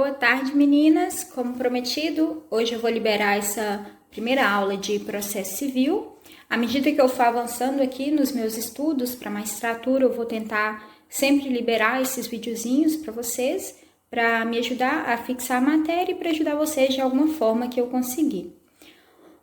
Boa tarde, meninas. Como prometido, hoje eu vou liberar essa primeira aula de processo civil. À medida que eu for avançando aqui nos meus estudos para magistratura, eu vou tentar sempre liberar esses videozinhos para vocês, para me ajudar a fixar a matéria e para ajudar vocês de alguma forma que eu conseguir.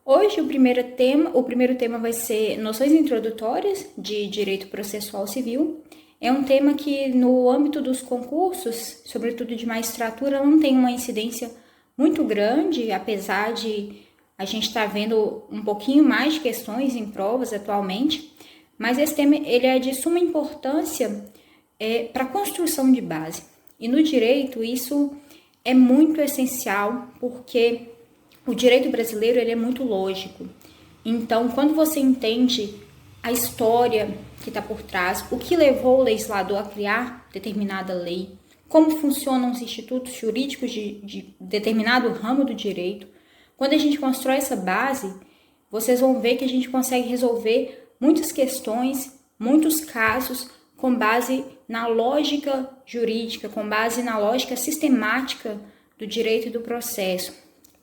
Hoje o primeiro tema vai ser noções introdutórias de direito processual civil. É um tema que no âmbito dos concursos, sobretudo de magistratura, não tem uma incidência muito grande, apesar de a gente estar vendo um pouquinho mais de questões em provas atualmente, mas esse tema ele é de suma importância para a construção de base. E no direito isso é muito essencial, porque o direito brasileiro ele é muito lógico. Então, quando você entende a história que está por trás, o que levou o legislador a criar determinada lei, como funcionam os institutos jurídicos de determinado ramo do direito, quando a gente constrói essa base, vocês vão ver que a gente consegue resolver muitas questões, muitos casos, com base na lógica jurídica, com base na lógica sistemática do direito e do processo.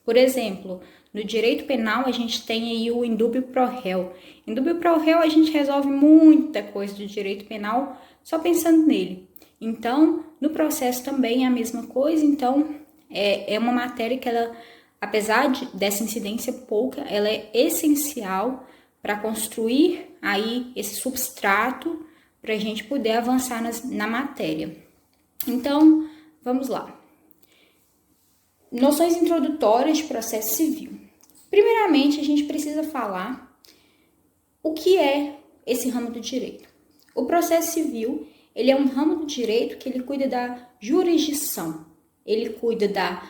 Por exemplo, no direito penal a gente tem aí o indúbio pro réu. Indúbio pro réu a gente resolve muita coisa do direito penal só pensando nele. Então, no processo também é a mesma coisa. Então, é uma matéria que ela, apesar dessa incidência pouca, ela é essencial para construir aí esse substrato para a gente poder avançar na matéria. Então, vamos lá. Noções introdutórias de processo civil. Primeiramente, a gente precisa falar o que é esse ramo do direito. O processo civil, ele é um ramo do direito que ele cuida da jurisdição. Ele cuida da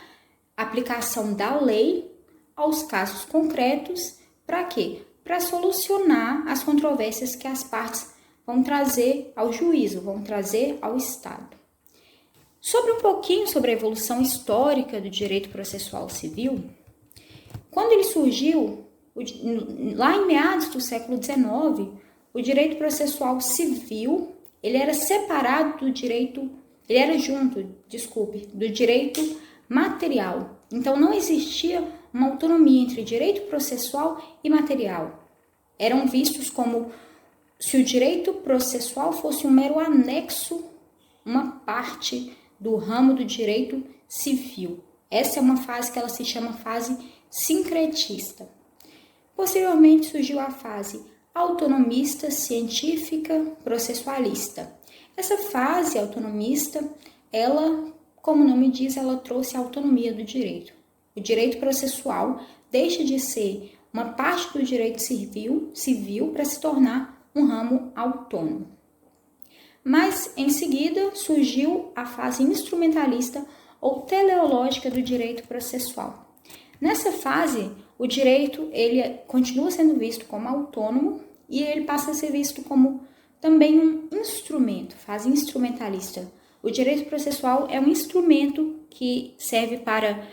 aplicação da lei aos casos concretos. Para quê? Para solucionar as controvérsias que as partes vão trazer ao juízo, vão trazer ao Estado. Sobre um pouquinho sobre a evolução histórica do direito processual civil, quando ele surgiu, lá em meados do século XIX, o direito processual civil, ele era separado do direito, ele era junto, do direito material. Então, não existia uma autonomia entre direito processual e material. Eram vistos como se o direito processual fosse um mero anexo, uma parte do ramo do direito civil. Essa é uma fase que ela se chama fase sincretista. Posteriormente surgiu a fase autonomista, científica, processualista. Essa fase autonomista, ela, como o nome diz, ela trouxe a autonomia do direito. O direito processual deixa de ser uma parte do direito civil para se tornar um ramo autônomo. Mas, em seguida, surgiu a fase instrumentalista ou teleológica do direito processual. Nessa fase, o direito ele continua sendo visto como autônomo e ele passa a ser visto como também um instrumento, fase instrumentalista. O direito processual é um instrumento que serve para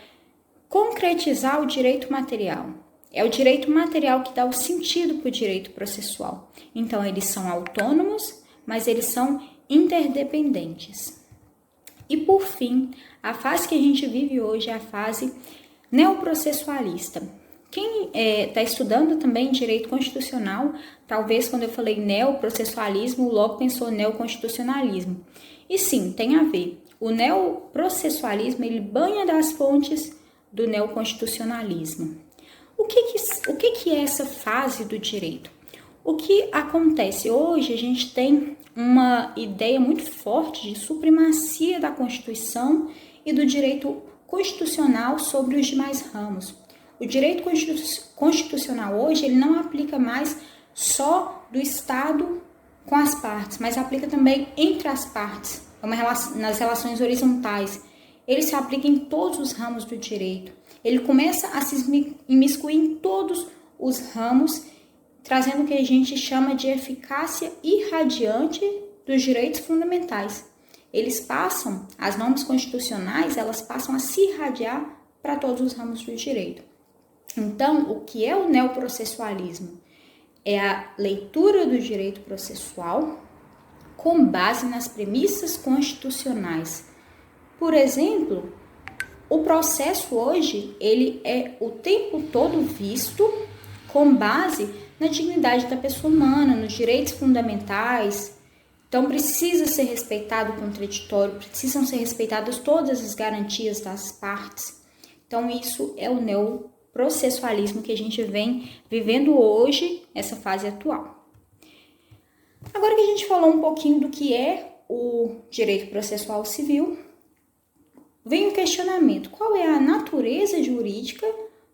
concretizar o direito material. É o direito material que dá o sentido para o direito processual. Então, eles são autônomos, mas eles são interdependentes. E por fim, a fase que a gente vive hoje é a fase neoprocessualista. Quem está estudando também direito constitucional, talvez quando eu falei neoprocessualismo, logo pensou neoconstitucionalismo. E sim, tem a ver. O neoprocessualismo, ele banha das fontes do neoconstitucionalismo. O que é essa fase do direito? O que acontece? Hoje a gente tem uma ideia muito forte de supremacia da Constituição e do direito constitucional sobre os demais ramos. O direito constitucional hoje ele não aplica mais só do Estado com as partes, mas aplica também entre as partes, nas relações horizontais. Ele se aplica em todos os ramos do direito. Ele começa a se imiscuir em todos os ramos, trazendo o que a gente chama de eficácia irradiante dos direitos fundamentais. As normas constitucionais, elas passam a se irradiar para todos os ramos do direito. Então, o que é o neoprocessualismo? É a leitura do direito processual com base nas premissas constitucionais. Por exemplo, o processo hoje, ele é o tempo todo visto com base na dignidade da pessoa humana, nos direitos fundamentais. Então, precisa ser respeitado o contraditório, precisam ser respeitadas todas as garantias das partes. Então, isso é o neoprocessualismo que a gente vem vivendo hoje, essa fase atual. Agora que a gente falou um pouquinho do que é o direito processual civil, vem o questionamento: qual é a natureza jurídica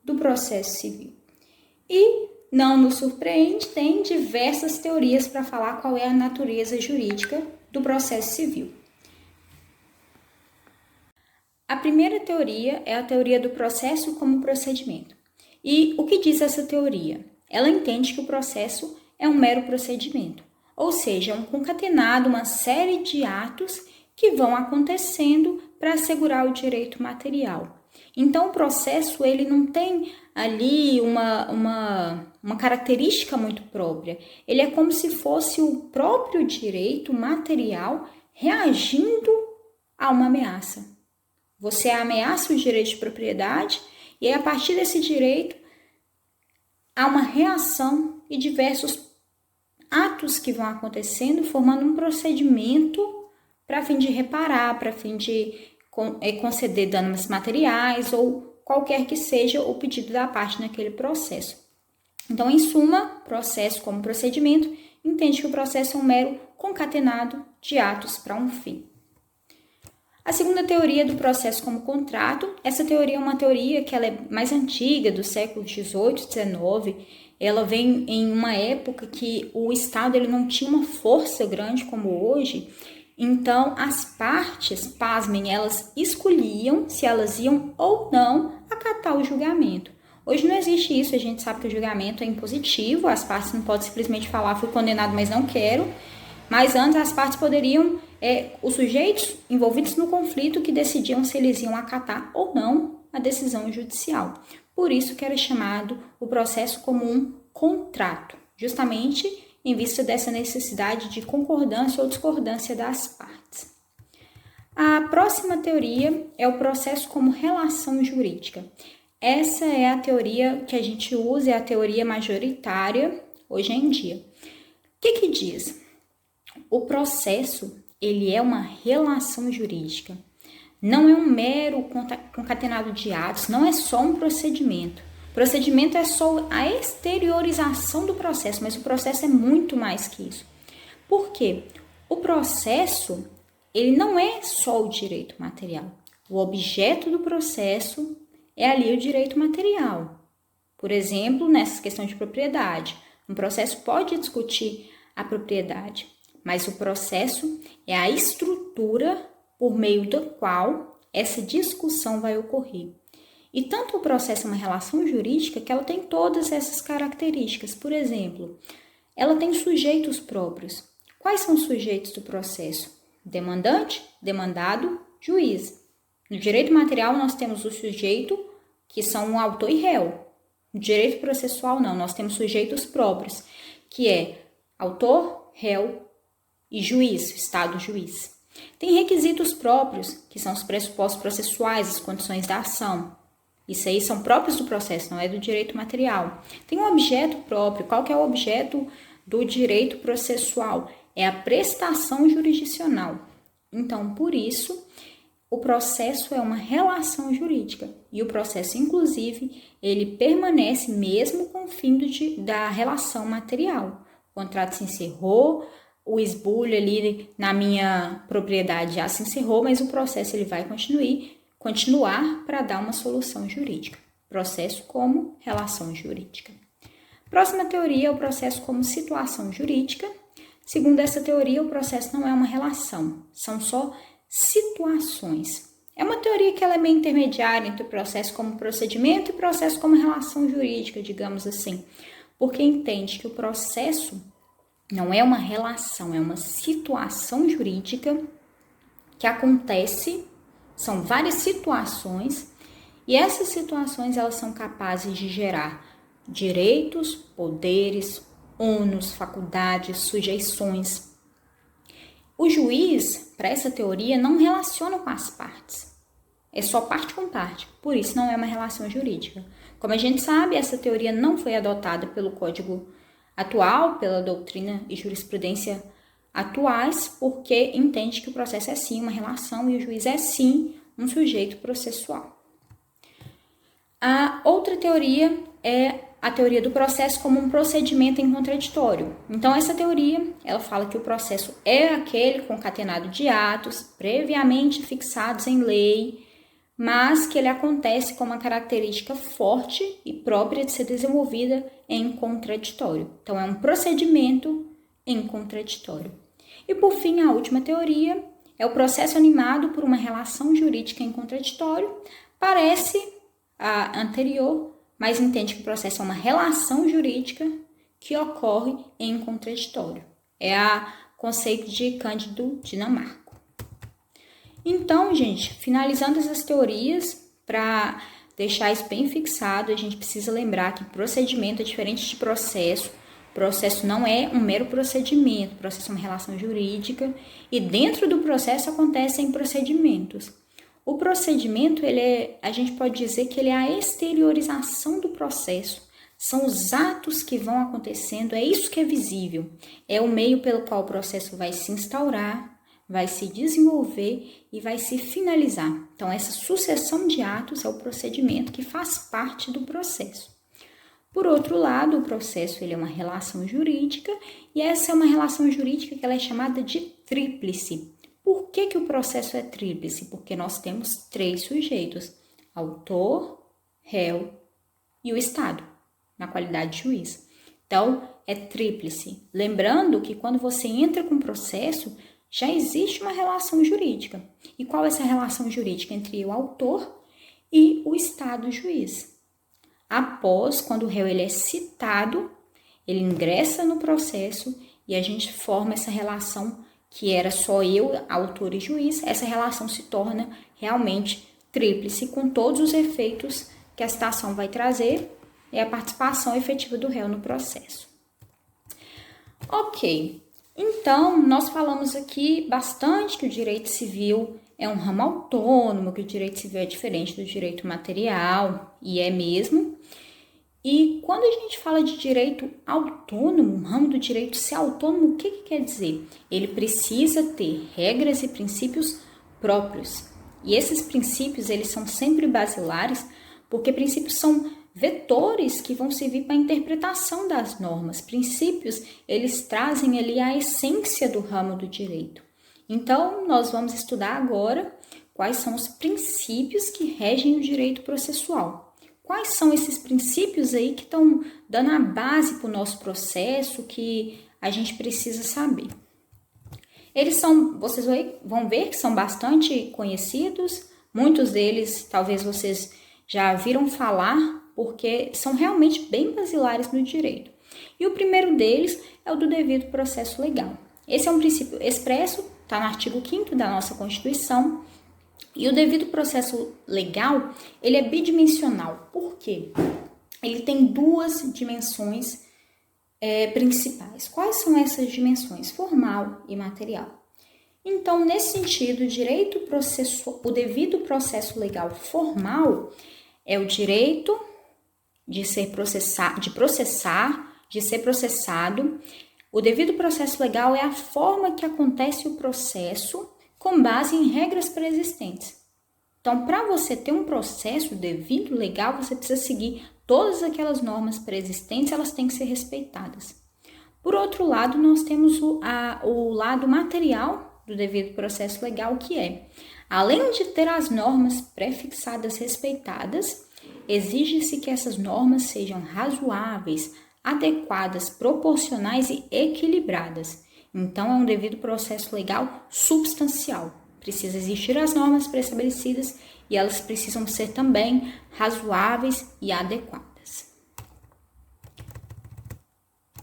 do processo civil? E não nos surpreende, tem diversas teorias para falar qual é a natureza jurídica do processo civil. A primeira teoria é a teoria do processo como procedimento. E o que diz essa teoria? Ela entende que o processo é um mero procedimento, ou seja, um concatenado, uma série de atos que vão acontecendo para assegurar o direito material. Então, o processo ele não tem ali uma característica muito própria. Ele é como se fosse o próprio direito material reagindo a uma ameaça. Você ameaça o direito de propriedade e aí, a partir desse direito há uma reação e diversos atos que vão acontecendo, formando um procedimento para fim de reparar, para fim de conceder danos materiais ou qualquer que seja o pedido da parte naquele processo. Então, em suma, processo como procedimento entende que o processo é um mero concatenado de atos para um fim. A segunda teoria do processo como contrato, essa teoria é uma teoria que ela é mais antiga, do século XVIII, XIX. Ela vem em uma época que o Estado ele não tinha uma força grande como hoje. Então, as partes, pasmem, elas escolhiam se elas iam ou não acatar o julgamento. Hoje não existe isso, a gente sabe que o julgamento é impositivo, as partes não podem simplesmente falar, fui condenado, mas não quero. Mas antes as partes poderiam, os sujeitos envolvidos no conflito que decidiam se eles iam acatar ou não a decisão judicial. Por isso que era chamado o processo como um contrato, justamente em vista dessa necessidade de concordância ou discordância das partes. A próxima teoria é o processo como relação jurídica. Essa é a teoria que a gente usa, é a teoria majoritária hoje em dia. O que diz? O processo, ele é uma relação jurídica. Não é um mero concatenado de atos, não é só um procedimento. O procedimento é só a exteriorização do processo, mas o processo é muito mais que isso. Por quê? O processo, ele não é só o direito material. O objeto do processo é ali o direito material. Por exemplo, nessa questão de propriedade, um processo pode discutir a propriedade, mas o processo é a estrutura por meio da qual essa discussão vai ocorrer. E tanto o processo é uma relação jurídica que ela tem todas essas características. Por exemplo, ela tem sujeitos próprios. Quais são os sujeitos do processo? Demandante, demandado, juiz. No direito material, nós temos o sujeito, que são o autor e réu. No direito processual, não. Nós temos sujeitos próprios, que é autor, réu e juiz, Estado juiz. Tem requisitos próprios, que são os pressupostos processuais, as condições da ação. Isso aí são próprios do processo, não é do direito material. Tem um objeto próprio. Qual que é o objeto do direito processual? É a prestação jurisdicional. Então, por isso, o processo é uma relação jurídica. E o processo, inclusive, ele permanece mesmo com o fim da relação material. O contrato se encerrou, o esbulho ali na minha propriedade já se encerrou, mas o processo ele vai continuar para dar uma solução jurídica. Processo como relação jurídica. Próxima teoria é o processo como situação jurídica. Segundo essa teoria, o processo não é uma relação, são só situações. É uma teoria que ela é meio intermediária entre o processo como procedimento e o processo como relação jurídica, digamos assim, porque entende que o processo não é uma relação, é uma situação jurídica que acontece, são várias situações, e essas situações elas são capazes de gerar direitos, poderes, ônus, faculdades, sujeições. O juiz, para essa teoria, não relaciona com as partes. é só parte com parte, por isso não é uma relação jurídica. Como a gente sabe, essa teoria não foi adotada pelo Código atual, pela doutrina e jurisprudência atuais, porque entende que o processo é sim uma relação e o juiz é sim um sujeito processual. A outra teoria é a teoria do processo como um procedimento em contraditório. Então, essa teoria, ela fala que o processo é aquele concatenado de atos previamente fixados em lei, mas que ele acontece com uma característica forte e própria de ser desenvolvida em contraditório. Então, é um procedimento em contraditório. E, por fim, a última teoria é o processo animado por uma relação jurídica em contraditório. Parece a anterior, mas entende que o processo é uma relação jurídica que ocorre em contraditório. É o conceito de Cândido Dinamarco. Então, gente, finalizando essas teorias, para deixar isso bem fixado, a gente precisa lembrar que procedimento é diferente de processo. Processo não é um mero procedimento, processo é uma relação jurídica e dentro do processo acontecem procedimentos. O procedimento, a gente pode dizer que ele é a exteriorização do processo. São os atos que vão acontecendo, é isso que é visível. É o meio pelo qual o processo vai se instaurar, vai se desenvolver e vai se finalizar. Então, essa sucessão de atos é o procedimento que faz parte do processo. Por outro lado, o processo ele é uma relação jurídica e essa é uma relação jurídica que ela é chamada de tríplice. Por que o processo é tríplice? Porque nós temos 3 sujeitos, autor, réu e o Estado, na qualidade de juiz. Então, é tríplice. Lembrando que quando você entra com o processo, já existe uma relação jurídica. E qual é essa relação jurídica entre o autor e o Estado juiz? Após, quando o réu ele é citado, ele ingressa no processo e a gente forma essa relação que era só eu, autor e juiz, essa relação se torna realmente tríplice, com todos os efeitos que a citação vai trazer e a participação efetiva do réu no processo. Ok, então nós falamos aqui bastante que o direito civil é um ramo autônomo, que o direito civil é diferente do direito material, e é mesmo. E quando a gente fala de direito autônomo, um ramo do direito ser autônomo, o que quer dizer? Ele precisa ter regras e princípios próprios. E esses princípios, eles são sempre basilares, porque princípios são vetores que vão servir para a interpretação das normas. Princípios, eles trazem ali a essência do ramo do direito. Então, nós vamos estudar agora quais são os princípios que regem o direito processual. Quais são esses princípios aí que estão dando a base para o nosso processo, que a gente precisa saber? Eles são, vocês vão ver que são bastante conhecidos, muitos deles talvez vocês já viram falar, porque são realmente bem basilares no direito. E o primeiro deles é o do devido processo legal. Esse é um princípio expresso, está no artigo 5º da nossa Constituição. E o devido processo legal, ele é bidimensional. Por quê? Ele tem 2 dimensões principais. Quais são essas dimensões? Formal e material. Então, nesse sentido, o devido processo legal formal é o direito de ser de ser processado. O devido processo legal é a forma que acontece o processo com base em regras pré-existentes. Então, para você ter um processo devido legal, você precisa seguir todas aquelas normas pré-existentes, elas têm que ser respeitadas. Por outro lado, nós temos o lado material do devido processo legal, que é, além de ter as normas pré-fixadas respeitadas, exige-se que essas normas sejam razoáveis, adequadas, proporcionais e equilibradas. Então, é um devido processo legal substancial. Precisa existir as normas pré-estabelecidas e elas precisam ser também razoáveis e adequadas.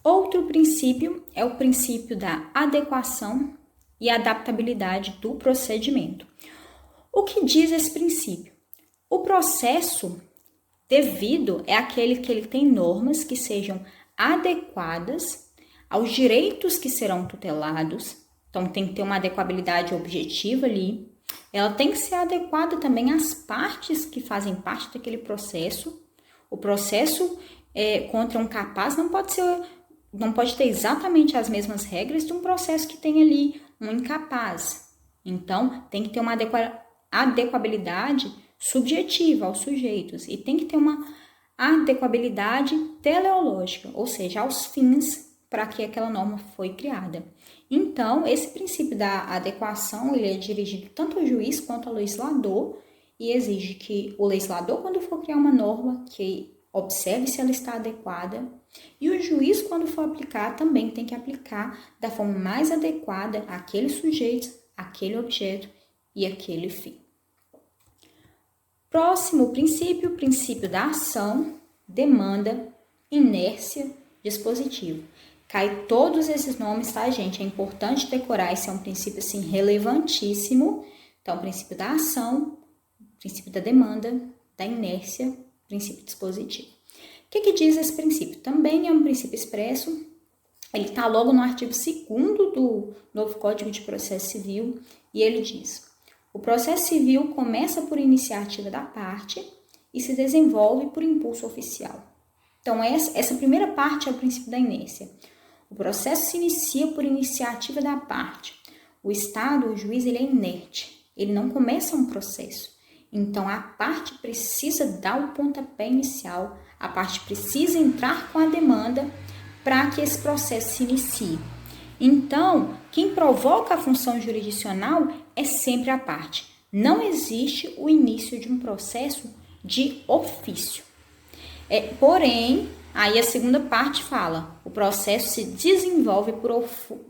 Outro princípio é o princípio da adequação e adaptabilidade do procedimento. O que diz esse princípio? O processo devido é aquele que ele tem normas que sejam adequadas aos direitos que serão tutelados, então tem que ter uma adequabilidade objetiva ali, ela tem que ser adequada também às partes que fazem parte daquele processo. O processo contra um capaz não pode ter exatamente as mesmas regras de um processo que tem ali um incapaz. Então, tem que ter uma adequabilidade subjetiva aos sujeitos e tem que ter uma adequabilidade teleológica, ou seja, aos fins para que aquela norma foi criada. Então, esse princípio da adequação, ele é dirigido tanto ao juiz quanto ao legislador e exige que o legislador, quando for criar uma norma, que observe se ela está adequada, e o juiz, quando for aplicar, também tem que aplicar da forma mais adequada àquele sujeito, àquele objeto e àquele fim. Próximo princípio, princípio da ação, demanda, inércia, dispositivo. Cai todos esses nomes, tá, gente? É importante decorar, esse é um princípio, assim, relevantíssimo. Então, princípio da ação, princípio da demanda, da inércia, princípio dispositivo. O que diz esse princípio? Também é um princípio expresso, ele está logo no artigo 2º do novo Código de Processo Civil, e ele diz: o processo civil começa por iniciativa da parte e se desenvolve por impulso oficial. Então, essa primeira parte é o princípio da inércia. O processo se inicia por iniciativa da parte. O Estado, o juiz, ele é inerte, ele não começa um processo. Então, a parte precisa dar o pontapé inicial, a parte precisa entrar com a demanda para que esse processo se inicie. Então, quem provoca a função jurisdicional é sempre a parte. Não existe o início de um processo de ofício. Porém, aí a segunda parte fala, o processo se desenvolve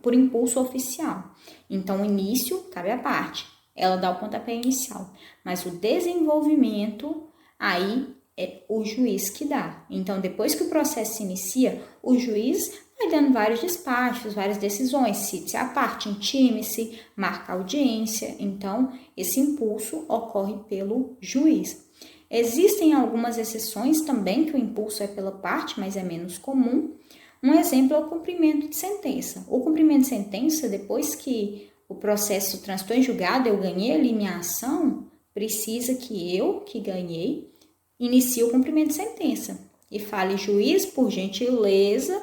por impulso oficial. Então, o início cabe à parte, ela dá o pontapé inicial. Mas o desenvolvimento, aí é o juiz que dá. Então, depois que o processo se inicia, o juiz vai dando vários despachos, várias decisões, se a parte intime-se, marca audiência. Então, esse impulso ocorre pelo juiz. Existem algumas exceções também que o impulso é pela parte, mas é menos comum. Um exemplo é o cumprimento de sentença. O cumprimento de sentença, depois que o processo transitou em julgado, eu ganhei ali minha ação, precisa que eu, que ganhei, inicie o cumprimento de sentença. E fale, juiz, por gentileza,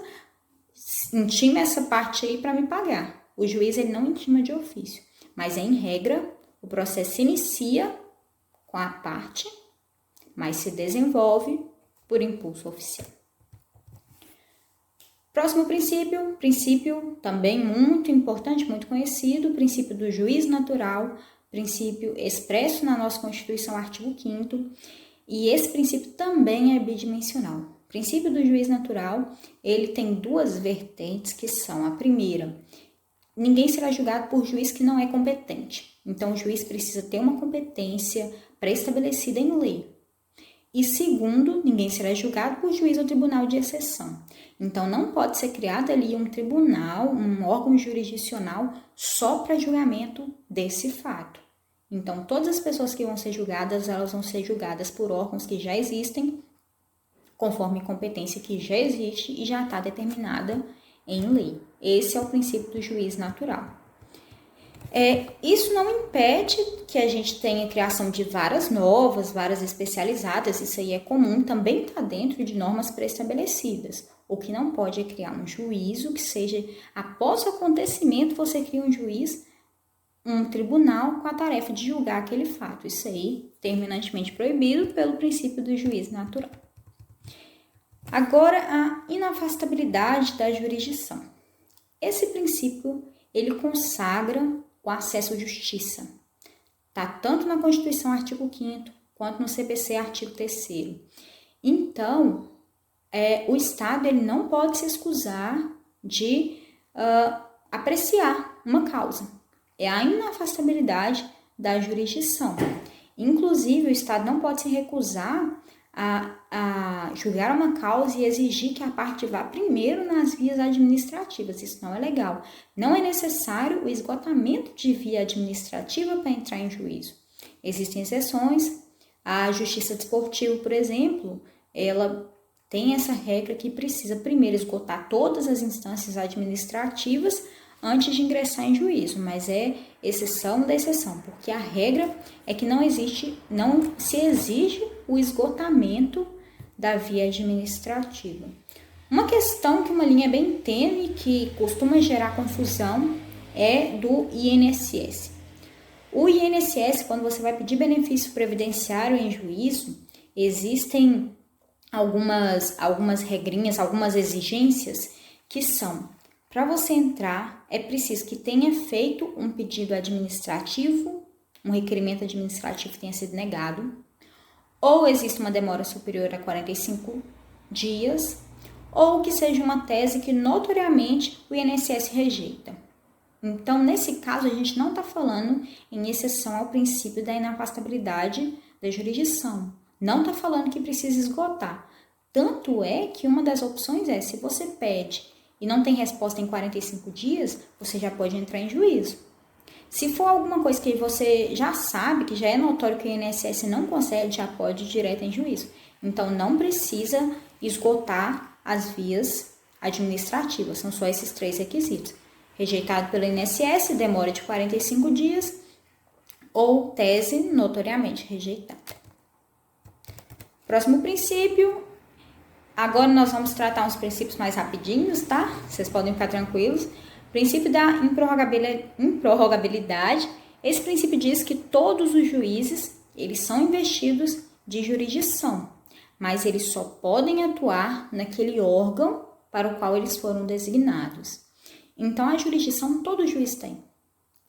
intime essa parte aí para me pagar. O juiz ele não intima de ofício, mas em regra, o processo se inicia com a parte, mas se desenvolve por impulso oficial. Próximo princípio também muito importante, muito conhecido, princípio do juiz natural, princípio expresso na nossa Constituição, artigo 5º, e esse princípio também é bidimensional. O princípio do juiz natural, ele tem duas vertentes que são, a primeira, ninguém será julgado por juiz que não é competente. Então, o juiz precisa ter uma competência pré-estabelecida em lei. E segundo, ninguém será julgado por juiz ou tribunal de exceção. Então, não pode ser criado ali um tribunal, um órgão jurisdicional só para julgamento desse fato. Então, todas as pessoas que vão ser julgadas, elas vão ser julgadas por órgãos que já existem, conforme competência que já existe e já está determinada em lei. Esse é o princípio do juiz natural. Isso não impede que a gente tenha criação de várias novas, várias especializadas, isso aí é comum, também está dentro de normas pré-estabelecidas. O que não pode é criar um juízo que seja, após o acontecimento, você cria um juiz, um tribunal com a tarefa de julgar aquele fato. Isso aí, terminantemente proibido pelo princípio do juiz natural. Agora, a inafastabilidade da jurisdição. Esse princípio, ele consagra o acesso à justiça. Está tanto na Constituição, artigo 5º, quanto no CPC, artigo 3º. Então, o Estado ele não pode se excusar de apreciar uma causa. É a inafastabilidade da jurisdição. Inclusive, o Estado não pode se recusar a julgar uma causa e exigir que a parte vá primeiro nas vias administrativas. Isso não é legal. Não é necessário o esgotamento de via administrativa para entrar em juízo. Existem exceções. A justiça desportiva, por exemplo, ela tem essa regra que precisa primeiro esgotar todas as instâncias administrativas antes de ingressar em juízo, mas é exceção da exceção, porque a regra é que não se exige o esgotamento da via administrativa. Uma questão que uma linha bem tênue que costuma gerar confusão é do INSS. O INSS, quando você vai pedir benefício previdenciário em juízo, existem algumas regrinhas, algumas exigências que são: para você entrar, é preciso que tenha feito um pedido administrativo, um requerimento administrativo tenha sido negado, ou existe uma demora superior a 45 dias, ou que seja uma tese que notoriamente o INSS rejeita. Então, nesse caso, a gente não está falando em exceção ao princípio da inafastabilidade da jurisdição. Não está falando que precisa esgotar. Tanto é que uma das opções é, se você pede e não tem resposta em 45 dias, você já pode entrar em juízo. Se for alguma coisa que você já sabe, que já é notório que o INSS não concede, já pode ir direto em juízo. Então, não precisa esgotar as vias administrativas. São só esses 3 requisitos. Rejeitado pelo INSS, demora de 45 dias, ou tese notoriamente rejeitada. Próximo princípio. Agora nós vamos tratar uns princípios mais rapidinhos, tá? Vocês podem ficar tranquilos. Princípio da improrrogabilidade. Esse princípio diz que todos os juízes, eles são investidos de jurisdição, mas eles só podem atuar naquele órgão para o qual eles foram designados. Então, a jurisdição todo juiz tem.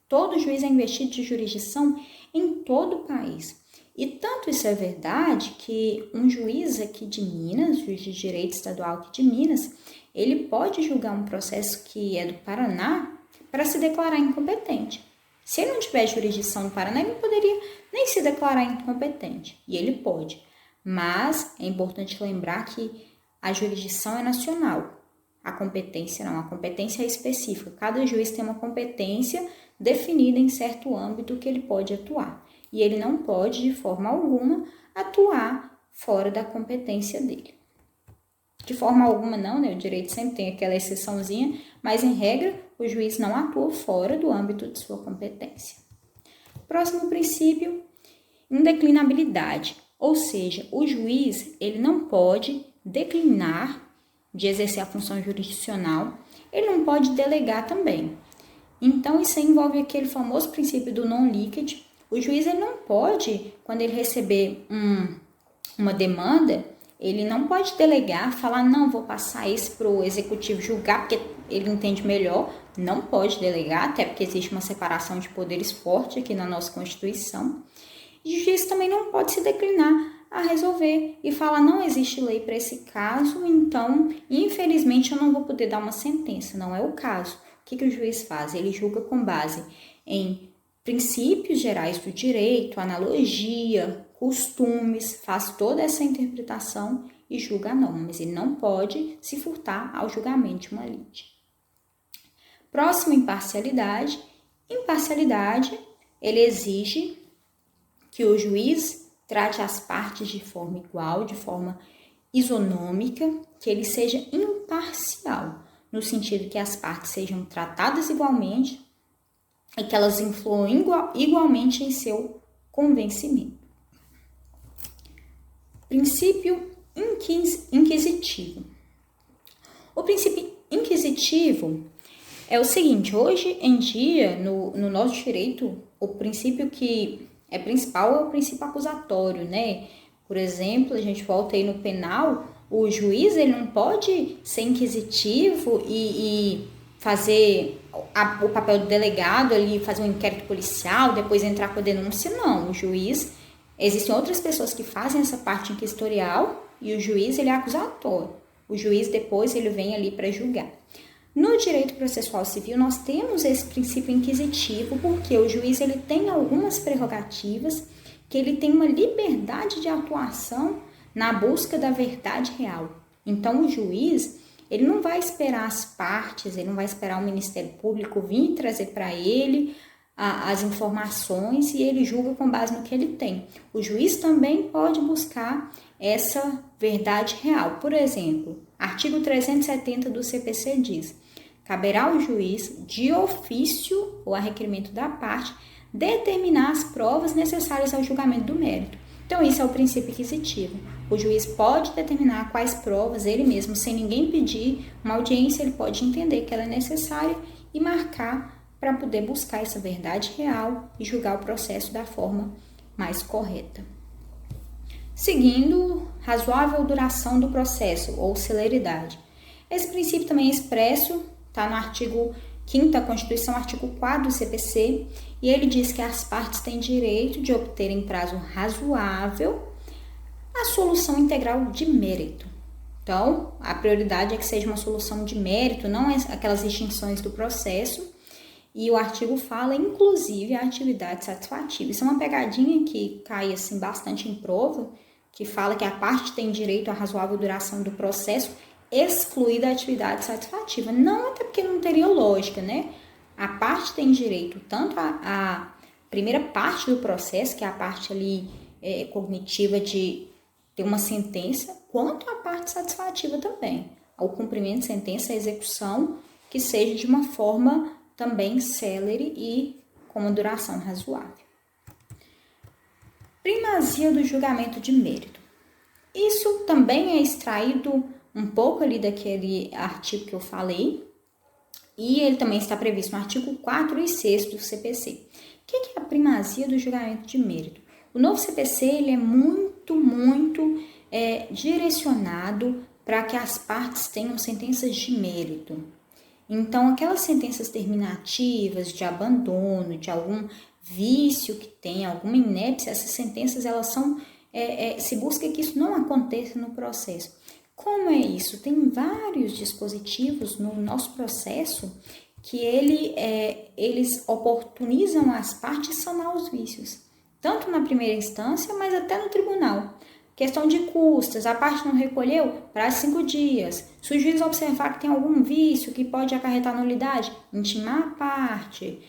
Todo juiz é investido de jurisdição em todo o país. E tanto isso é verdade que um juiz aqui de Minas, juiz de direito estadual aqui de Minas, ele pode julgar um processo que é do Paraná para se declarar incompetente. Se ele não tiver jurisdição no Paraná, ele não poderia nem se declarar incompetente. E ele pode. Mas é importante lembrar que a jurisdição é nacional. A competência não, a competência é específica. Cada juiz tem uma competência definida em certo âmbito que ele pode atuar. E ele não pode, de forma alguma, atuar fora da competência dele. De forma alguma não, né? O direito sempre tem aquela exceçãozinha, mas em regra, o juiz não atua fora do âmbito de sua competência. Próximo princípio, indeclinabilidade. Ou seja, o juiz ele não pode declinar de exercer a função jurisdicional, ele não pode delegar também. Então, isso envolve aquele famoso princípio do non-liquid. O juiz ele não pode, quando ele receber uma demanda, ele não pode delegar, falar, não, vou passar isso para o executivo julgar, porque ele entende melhor. Não pode delegar, até porque existe uma separação de poderes forte aqui na nossa Constituição. E o juiz também não pode se declinar a resolver e falar, não existe lei para esse caso, então, infelizmente, eu não vou poder dar uma sentença. Não é o caso. O que o juiz faz? Ele julga com base em princípios gerais do direito, analogia, costumes, faz toda essa interpretação e julga a norma, mas ele não pode se furtar ao julgamento de uma lide. Próximo, imparcialidade. Imparcialidade, ele exige que o juiz trate as partes de forma igual, de forma isonômica, que ele seja imparcial, no sentido que as partes sejam tratadas igualmente e que elas influam igualmente em seu convencimento. Princípio inquisitivo. O princípio inquisitivo é o seguinte: hoje em dia, no nosso direito, o princípio que é principal é o princípio acusatório, né? Por exemplo, a gente volta aí no penal, o juiz ele não pode ser inquisitivo e fazer o papel do delegado ali, fazer um inquérito policial, depois entrar com a denúncia, não. O juiz, existem outras pessoas que fazem essa parte inquisitorial e o juiz ele é acusatório. O juiz depois ele vem ali para julgar. No direito processual civil, nós temos esse princípio inquisitivo porque o juiz ele tem algumas prerrogativas, que ele tem uma liberdade de atuação na busca da verdade real. Então, o juiz ele não vai esperar as partes, ele não vai esperar o Ministério Público vir trazer para ele as informações e ele julga com base no que ele tem. O juiz também pode buscar essa verdade real. Por exemplo, artigo 370 do CPC diz: caberá ao juiz, de ofício ou a requerimento da parte, determinar as provas necessárias ao julgamento do mérito. Então, isso é o princípio aquisitivo. O juiz pode determinar quais provas, ele mesmo, sem ninguém pedir uma audiência, ele pode entender que ela é necessária e marcar para poder buscar essa verdade real e julgar o processo da forma mais correta. Seguindo, razoável duração do processo ou celeridade. Esse princípio também é expresso, está no artigo 5º da Constituição, artigo 4º do CPC, e ele diz que as partes têm direito de obter em prazo razoável a solução integral de mérito. Então, a prioridade é que seja uma solução de mérito, não aquelas extinções do processo, e o artigo fala, inclusive, a atividade satisfativa. Isso é uma pegadinha que cai assim, bastante em prova, que fala que a parte tem direito à razoável duração do processo, excluída a atividade satisfativa. Não, até porque não teria lógica, né? A parte tem direito tanto à primeira parte do processo, que é a parte ali cognitiva de ter uma sentença, quanto à parte satisfativa também. Ao cumprimento de sentença, a execução, que seja de uma forma também célere e com uma duração razoável. Primazia do julgamento de mérito. Isso também é extraído um pouco ali daquele artigo que eu falei, e ele também está previsto no artigo 4 e 6 do CPC. O que é a primazia do julgamento de mérito? O novo CPC ele é muito direcionado para que as partes tenham sentenças de mérito. Então, aquelas sentenças terminativas de abandono, de algum vício que tem, alguma inépcia, essas sentenças, elas são, se busca que isso não aconteça no processo. Como é isso? Tem vários dispositivos no nosso processo que eles oportunizam as partes sanar os vícios, tanto na primeira instância, mas até no tribunal. Questão de custas, a parte não recolheu, prazo de 5 dias. Se o juiz observar que tem algum vício que pode acarretar nulidade, intimar a parte.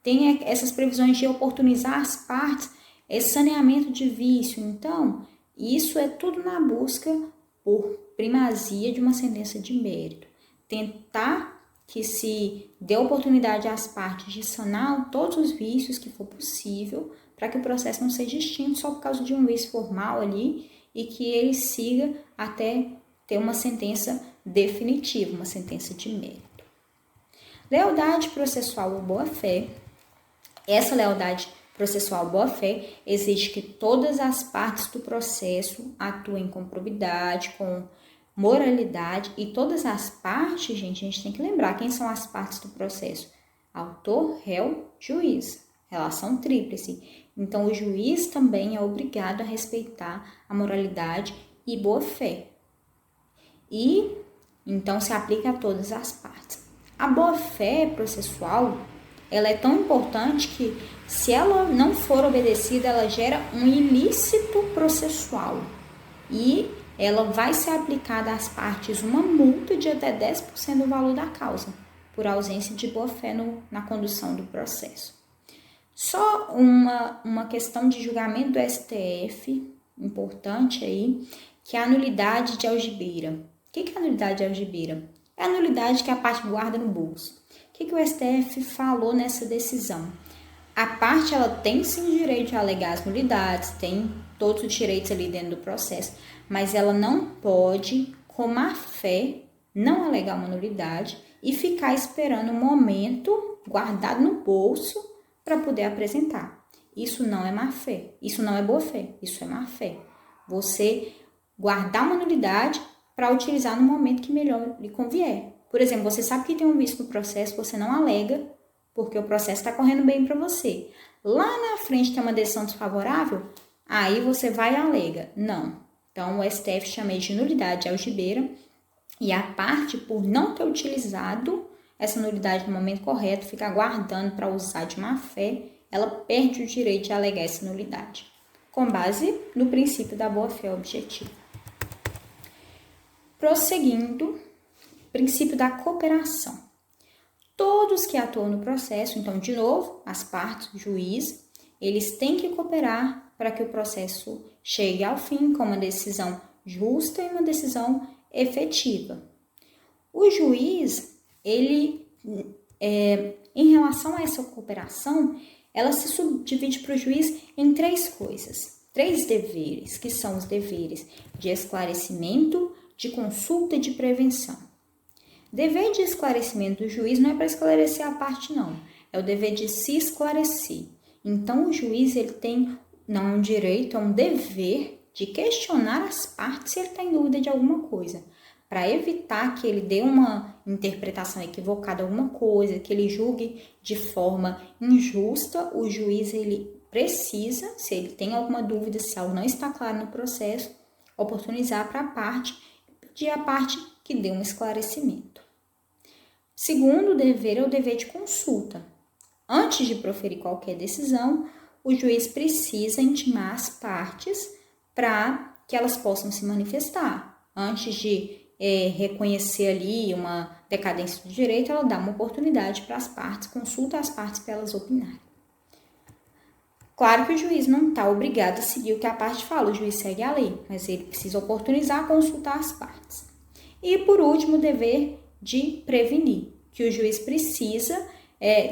Tem essas previsões de oportunizar as partes, esse saneamento de vício. Então, isso é tudo na busca por primazia de uma sentença de mérito. Tentar que se dê oportunidade às partes de sanar todos os vícios que for possível, para que o processo não seja extinto só por causa de um vício formal ali e que ele siga até ter uma sentença definitiva, uma sentença de mérito. Lealdade processual ou boa-fé. Essa lealdade processual boa-fé exige que todas as partes do processo atuem com probidade, com moralidade, e todas as partes, gente, a gente tem que lembrar quem são as partes do processo: autor, réu, juiz, relação tríplice. Então, o juiz também é obrigado a respeitar a moralidade e boa-fé. E, então, se aplica a todas as partes. A boa-fé processual, ela é tão importante que, se ela não for obedecida, ela gera um ilícito processual. E ela vai ser aplicada às partes uma multa de até 10% do valor da causa, por ausência de boa-fé na condução do processo. Só uma questão de julgamento do STF, importante aí, que é a nulidade de algibeira. O que é a nulidade de algibeira? É a nulidade que a parte guarda no bolso. O que o STF falou nessa decisão? A parte, ela tem sim direito de alegar as nulidades, tem todos os direitos ali dentro do processo, mas ela não pode, com má fé, não alegar uma nulidade e ficar esperando um momento guardado no bolso para poder apresentar. Isso não é má fé, isso não é boa fé, isso é má fé. Você guardar uma nulidade para utilizar no momento que melhor lhe convier. Por exemplo, você sabe que tem um vício no processo, você não alega, porque o processo está correndo bem para você. Lá na frente tem uma decisão desfavorável, aí você vai e alega. Não. Então, o STF chama de nulidade algibeira, e a parte, por não ter utilizado essa nulidade no momento correto, fica aguardando para usar de má fé, ela perde o direito de alegar essa nulidade, com base no princípio da boa-fé objetiva. Prosseguindo, princípio da cooperação. Todos que atuam no processo, então, de novo, as partes, o juiz, eles têm que cooperar para que o processo chegue ao fim com uma decisão justa e uma decisão efetiva. O juiz, ele, em relação a essa cooperação, ela se subdivide para o juiz em 3 coisas, 3 deveres, que são os deveres de esclarecimento, de consulta e de prevenção. Dever de esclarecimento do juiz não é para esclarecer a parte, não. É o dever de se esclarecer. Então, o juiz ele tem, não é um direito, é um dever de questionar as partes se ele está em dúvida de alguma coisa, para evitar que ele dê uma interpretação equivocada de alguma coisa, que ele julgue de forma injusta. O juiz ele precisa, se ele tem alguma dúvida, se algo não está claro no processo, oportunizar para a parte, pedir a parte que dê um esclarecimento. Segundo dever é o dever de consulta. Antes de proferir qualquer decisão, o juiz precisa intimar as partes para que elas possam se manifestar. Antes de reconhecer ali uma decadência do direito, ela dá uma oportunidade para as partes, consulta as partes para elas opinarem. Claro que o juiz não está obrigado a seguir o que a parte fala, o juiz segue a lei, mas ele precisa oportunizar, consultar as partes. E por último, o dever de prevenir, que o juiz precisa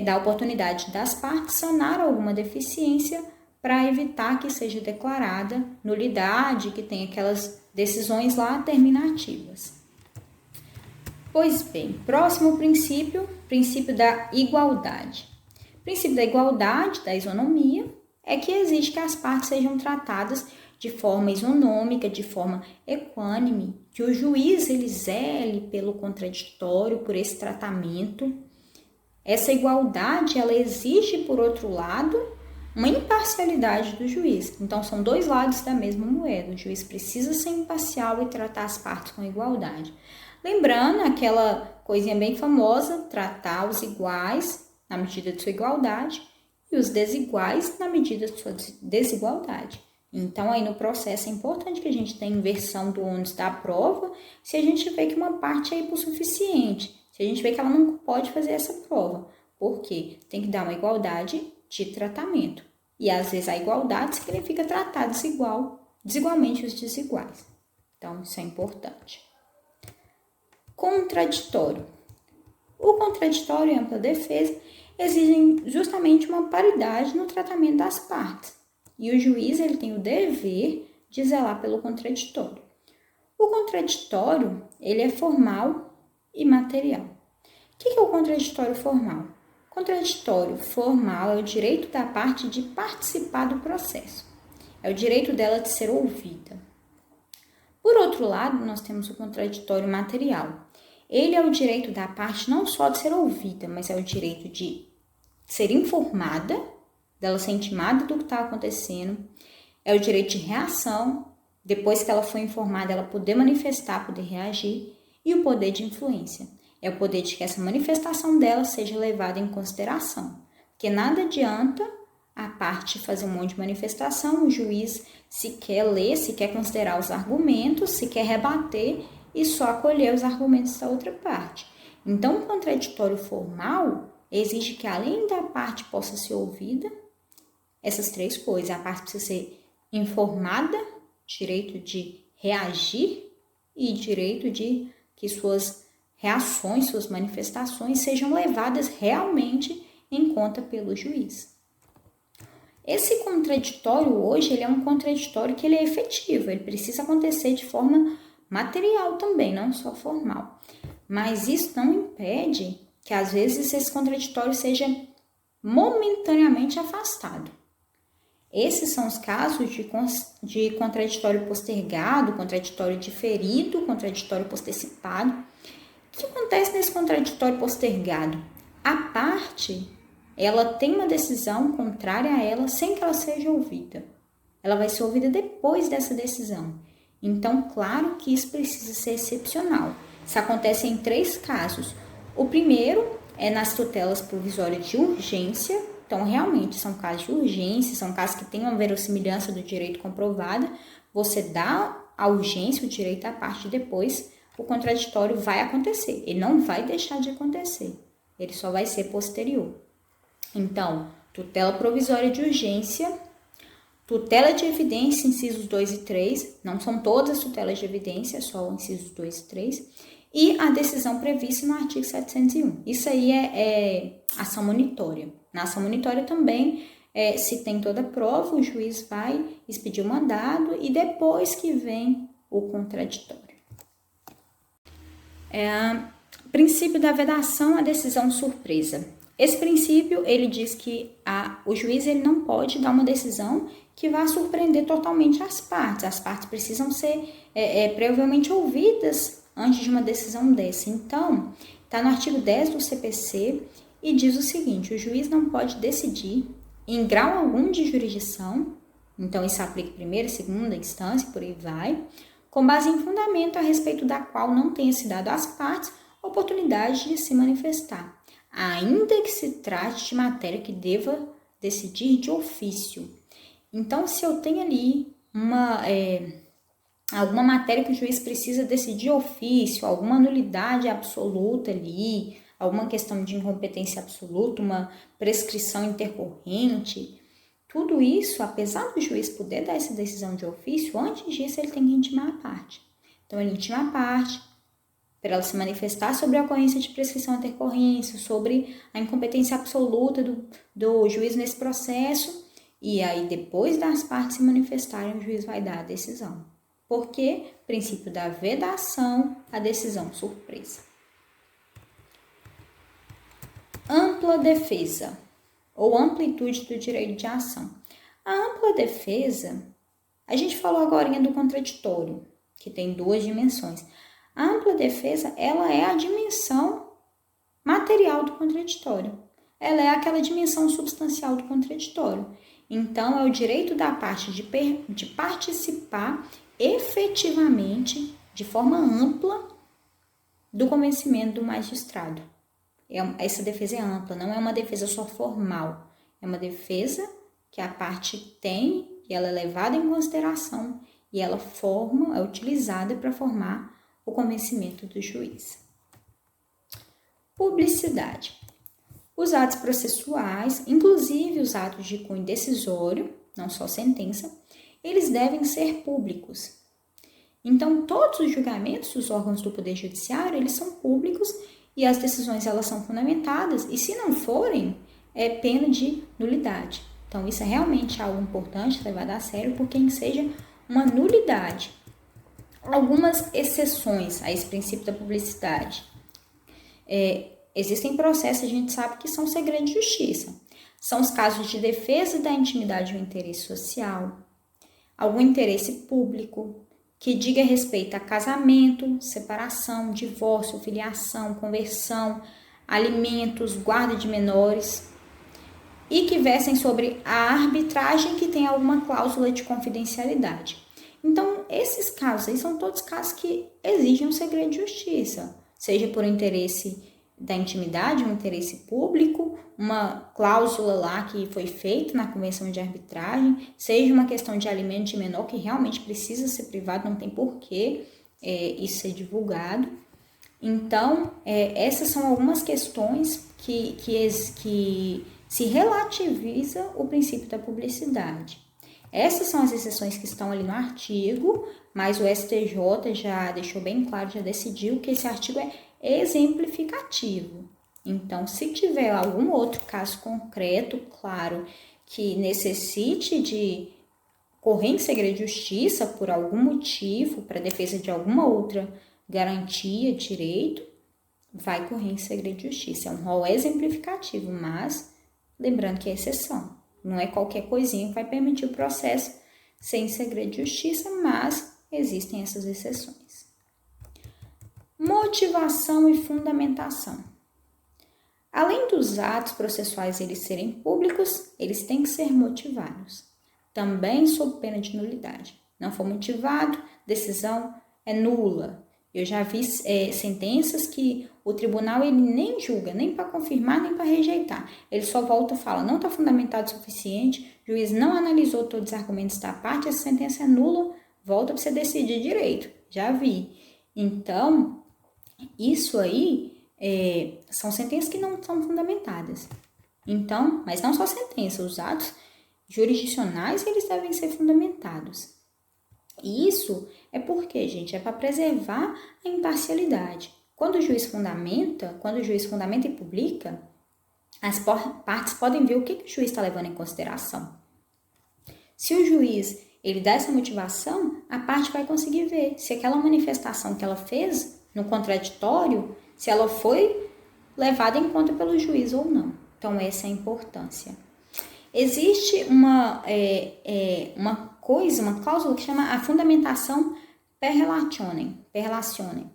dar oportunidade das partes sanar alguma deficiência para evitar que seja declarada nulidade, que tenha aquelas decisões lá terminativas. Pois bem, próximo princípio, princípio da igualdade. O princípio da igualdade, da isonomia, é que exige que as partes sejam tratadas de forma isonômica, de forma equânime, que o juiz ele zele pelo contraditório, por esse tratamento. Essa igualdade, ela exige, por outro lado, uma imparcialidade do juiz. Então, são 2 lados da mesma moeda. O juiz precisa ser imparcial e tratar as partes com igualdade. Lembrando aquela coisinha bem famosa, tratar os iguais na medida de sua igualdade e os desiguais na medida de sua desigualdade. Então, aí no processo é importante que a gente tenha inversão do ônus da prova se a gente vê que uma parte é hipossuficiente, se a gente vê que ela não pode fazer essa prova. Por quê? Tem que dar uma igualdade de tratamento. E às vezes a igualdade significa tratar desigualmente os desiguais. Então, isso é importante. Contraditório. O contraditório e a ampla defesa exigem justamente uma paridade no tratamento das partes. E o juiz ele tem o dever de zelar pelo contraditório. O contraditório ele é formal e material. O que é o contraditório formal? O contraditório formal é o direito da parte de participar do processo. É o direito dela de ser ouvida. Por outro lado, nós temos o contraditório material. Ele é o direito da parte não só de ser ouvida, mas é o direito de ser informada, dela ser intimada do que está acontecendo. É o direito de reação, depois que ela foi informada, ela poder manifestar, poder reagir. E o poder de influência. É o poder de que essa manifestação dela seja levada em consideração. Porque nada adianta a parte fazer um monte de manifestação, o juiz se quer ler, se quer considerar os argumentos, se quer rebater e só acolher os argumentos da outra parte. Então, o contraditório formal exige que, além da parte possa ser ouvida, essas 3 coisas, a parte precisa ser informada, direito de reagir e direito de que suas reações, suas manifestações sejam levadas realmente em conta pelo juiz. Esse contraditório hoje, ele é um contraditório que ele é efetivo, ele precisa acontecer de forma material também, não só formal. Mas isso não impede que às vezes esse contraditório seja momentaneamente afastado. Esses são os casos de contraditório postergado, contraditório diferido, contraditório postecipado. O que acontece nesse contraditório postergado? A parte, ela tem uma decisão contrária a ela sem que ela seja ouvida. Ela vai ser ouvida depois dessa decisão. Então, claro que isso precisa ser excepcional. Isso acontece em 3 casos. O primeiro é nas tutelas provisórias de urgência. Então, realmente, são casos de urgência, são casos que têm uma verossimilhança do direito comprovada. Você dá a urgência, o direito à parte, depois o contraditório vai acontecer. Ele não vai deixar de acontecer. Ele só vai ser posterior. Então, tutela provisória de urgência, tutela de evidência, incisos 2 e 3. Não são todas as tutelas de evidência, só incisos 2 e 3. e a decisão prevista no artigo 701. Isso aí é ação monitória. Na ação monitória também, se tem toda a prova, o juiz vai expedir o mandado e depois que vem o contraditório. Princípio da vedação à decisão surpresa. Esse princípio, ele diz que o juiz ele não pode dar uma decisão que vá surpreender totalmente as partes. As partes precisam ser previamente ouvidas antes de uma decisão dessa. Então, está no artigo 10 do CPC e diz o seguinte: o juiz não pode decidir em grau algum de jurisdição, então isso aplica primeira, segunda instância, por aí vai, com base em fundamento a respeito da qual não tenha se dado às partes oportunidade de se manifestar, ainda que se trate de matéria que deva decidir de ofício. Então, se eu tenho ali alguma matéria que o juiz precisa decidir de ofício, alguma nulidade absoluta ali, alguma questão de incompetência absoluta, uma prescrição intercorrente, tudo isso, apesar do juiz poder dar essa decisão de ofício, antes disso ele tem que intimar a parte. Então, ele intima a parte para ela se manifestar sobre a ocorrência de prescrição intercorrência, sobre a incompetência absoluta do juiz nesse processo, e aí depois das partes se manifestarem, o juiz vai dar a decisão. Porque princípio da vedação à decisão surpresa. Ampla defesa ou amplitude do direito de ação. A ampla defesa, a gente falou agora do contraditório, que tem duas dimensões. A ampla defesa, ela é a dimensão material do contraditório. Ela é aquela dimensão substancial do contraditório. Então, é o direito da parte de participar efetivamente, de forma ampla, do convencimento do magistrado. Essa defesa é ampla, não é uma defesa só formal. É uma defesa que a parte tem e ela é levada em consideração e ela é utilizada para formar o convencimento do juiz. Publicidade. Os atos processuais, inclusive os atos de cunho decisório, não só sentença, eles devem ser públicos. Então, todos os julgamentos dos órgãos do Poder Judiciário, eles são públicos e as decisões elas são fundamentadas, e se não forem, é pena de nulidade. Então, isso é realmente algo importante, levado a sério, porque em seja uma nulidade. Algumas exceções a esse princípio da publicidade. Existem processos, a gente sabe que são segredo de justiça. São os casos de defesa da intimidade do interesse social, algum interesse público, que diga respeito a casamento, separação, divórcio, filiação, conversão, alimentos, guarda de menores, e que versem sobre a arbitragem que tem alguma cláusula de confidencialidade. Então, esses casos aí são todos casos que exigem um segredo de justiça, seja por interesse da intimidade, um interesse público, uma cláusula lá que foi feita na convenção de arbitragem, seja uma questão de alimento de menor que realmente precisa ser privado, não tem porquê isso ser divulgado. Então, essas são algumas questões que se relativiza o princípio da publicidade. Essas são as exceções que estão ali no artigo, mas o STJ já deixou bem claro, já decidiu que esse artigo é exemplificativo. Então, se tiver algum outro caso concreto, claro, que necessite de correr em segredo de justiça por algum motivo, para defesa de alguma outra garantia, direito, vai correr em segredo de justiça. É um rol exemplificativo, mas lembrando que é exceção. Não é qualquer coisinha que vai permitir o processo sem segredo de justiça, mas existem essas exceções. Motivação e fundamentação. Além dos atos processuais eles serem públicos, eles têm que ser motivados. Também sob pena de nulidade. Não for motivado, decisão é nula. Eu já vi sentenças que o tribunal ele nem julga, nem para confirmar, nem para rejeitar. Ele só volta e fala, não está fundamentado o suficiente, o juiz não analisou todos os argumentos da parte, essa sentença é nula, volta para você decidir direito. Já vi. Então, isso aí são sentenças que não são fundamentadas. Então, mas não só sentenças, os atos jurisdicionais eles devem ser fundamentados. E isso é porque, gente, é para preservar a imparcialidade. Quando o juiz fundamenta e publica, as partes podem ver o que o juiz está levando em consideração. Se o juiz ele dá essa motivação, a parte vai conseguir ver se aquela manifestação que ela fez no contraditório, se ela foi levada em conta pelo juiz ou não. Então, essa é a importância. Existe uma cláusula que chama a fundamentação per relationem.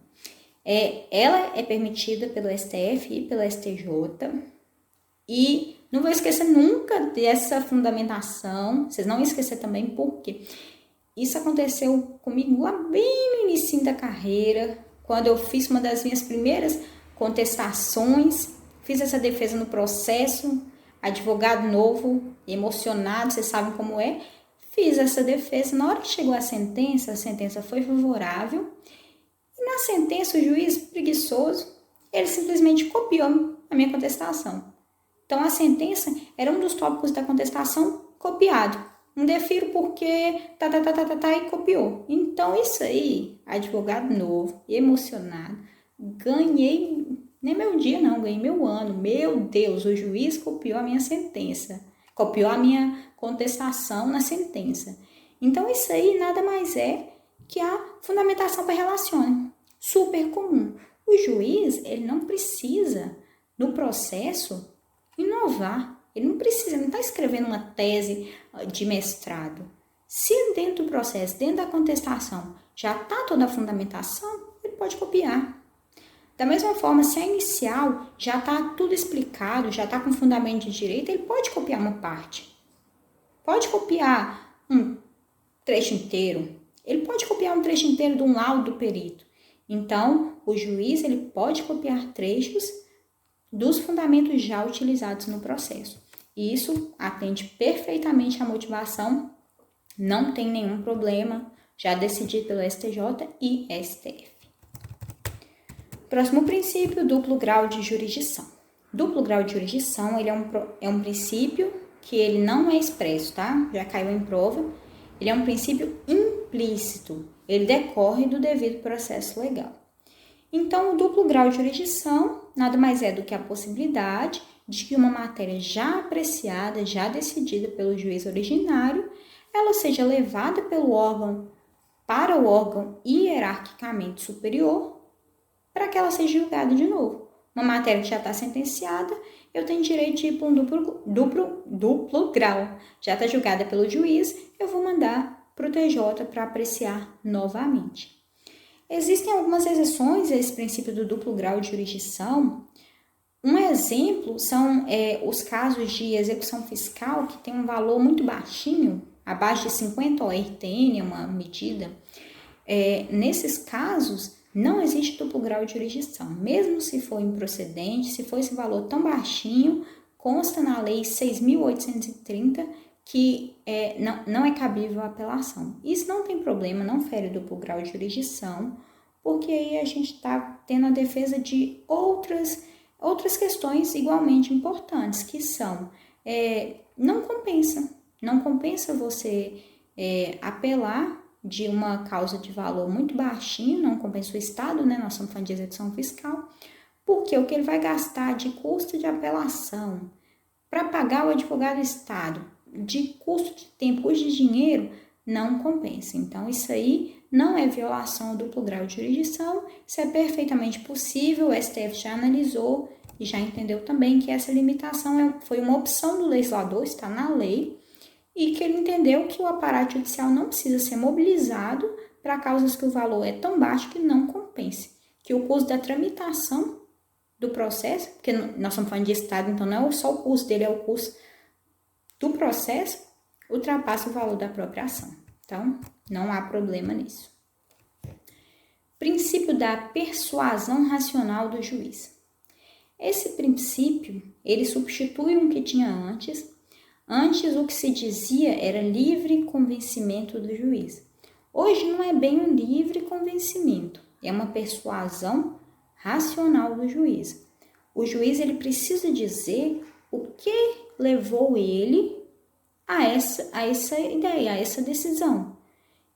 Ela é permitida pelo STF e pelo STJ. E não vou esquecer nunca dessa fundamentação. Vocês não vão esquecer também porque isso aconteceu comigo lá bem no início da carreira, quando eu fiz uma das minhas primeiras contestações, fiz essa defesa no processo, advogado novo, emocionado, vocês sabem como é, fiz essa defesa. Na hora que chegou a sentença foi favorável, e na sentença o juiz preguiçoso, ele simplesmente copiou a minha contestação. Então a sentença era um dos tópicos da contestação copiado. Não defiro porque e copiou. Então isso aí, advogado novo, emocionado, ganhei, nem meu dia não, ganhei meu ano. Meu Deus, o juiz copiou a minha sentença, copiou a minha contestação na sentença. Então isso aí nada mais é que a fundamentação para relacione, super comum. O juiz, ele não precisa, no processo, inovar. Ele não precisa, não está escrevendo uma tese de mestrado. Se dentro do processo, dentro da contestação, já está toda a fundamentação, ele pode copiar. Da mesma forma, se a inicial já está tudo explicado, já está com fundamento de direito, ele pode copiar uma parte. Pode copiar um trecho inteiro. Ele pode copiar um trecho inteiro de um laudo do perito. Então, o juiz ele pode copiar trechos dos fundamentos já utilizados no processo. Isso atende perfeitamente à motivação, não tem nenhum problema, já decidido pelo STJ e STF. Próximo princípio, duplo grau de jurisdição. Duplo grau de jurisdição, ele é um princípio que ele não é expresso, tá? Já caiu em prova. Ele é um princípio implícito, ele decorre do devido processo legal. Então, o duplo grau de jurisdição nada mais é do que a possibilidade de que uma matéria já apreciada, já decidida pelo juiz originário, ela seja levada pelo órgão para o órgão hierarquicamente superior, para que ela seja julgada de novo. Uma matéria que já está sentenciada, eu tenho direito de ir para um duplo grau. Já está julgada pelo juiz, eu vou mandar para o TJ para apreciar novamente. Existem algumas exceções a esse princípio do duplo grau de jurisdição. Um exemplo são os casos de execução fiscal que tem um valor muito baixinho, abaixo de 50 ORTN, é uma medida. Nesses casos, não existe duplo grau de jurisdição. Mesmo se for improcedente, se for esse valor tão baixinho, consta na Lei 6.830 que não é cabível a apelação. Isso não tem problema, não fere o duplo grau de jurisdição, porque aí a gente está tendo a defesa de outras questões igualmente importantes, que são, não compensa você apelar de uma causa de valor muito baixinho, não compensa o Estado, né? Nós estamos falando de execução fiscal, porque o que ele vai gastar de custo de apelação para pagar o advogado do Estado, de custo de tempo, custo de dinheiro, não compensa. Então, isso aí não é violação ao duplo grau de jurisdição, isso é perfeitamente possível, o STF já analisou e já entendeu também que essa limitação foi uma opção do legislador, está na lei, e que ele entendeu que o aparato judicial não precisa ser mobilizado para causas que o valor é tão baixo que não compense, que o custo da tramitação do processo, porque nós estamos falando de Estado, então não é só o custo dele, é o custo do processo, ultrapassa o valor da própria ação. Então, não há problema nisso. Princípio da persuasão racional do juiz. Esse princípio, ele substitui um que tinha antes. Antes, o que se dizia era livre convencimento do juiz. Hoje não é bem um livre convencimento, é uma persuasão racional do juiz. O juiz ele precisa dizer o que levou ele a essa ideia, a essa decisão.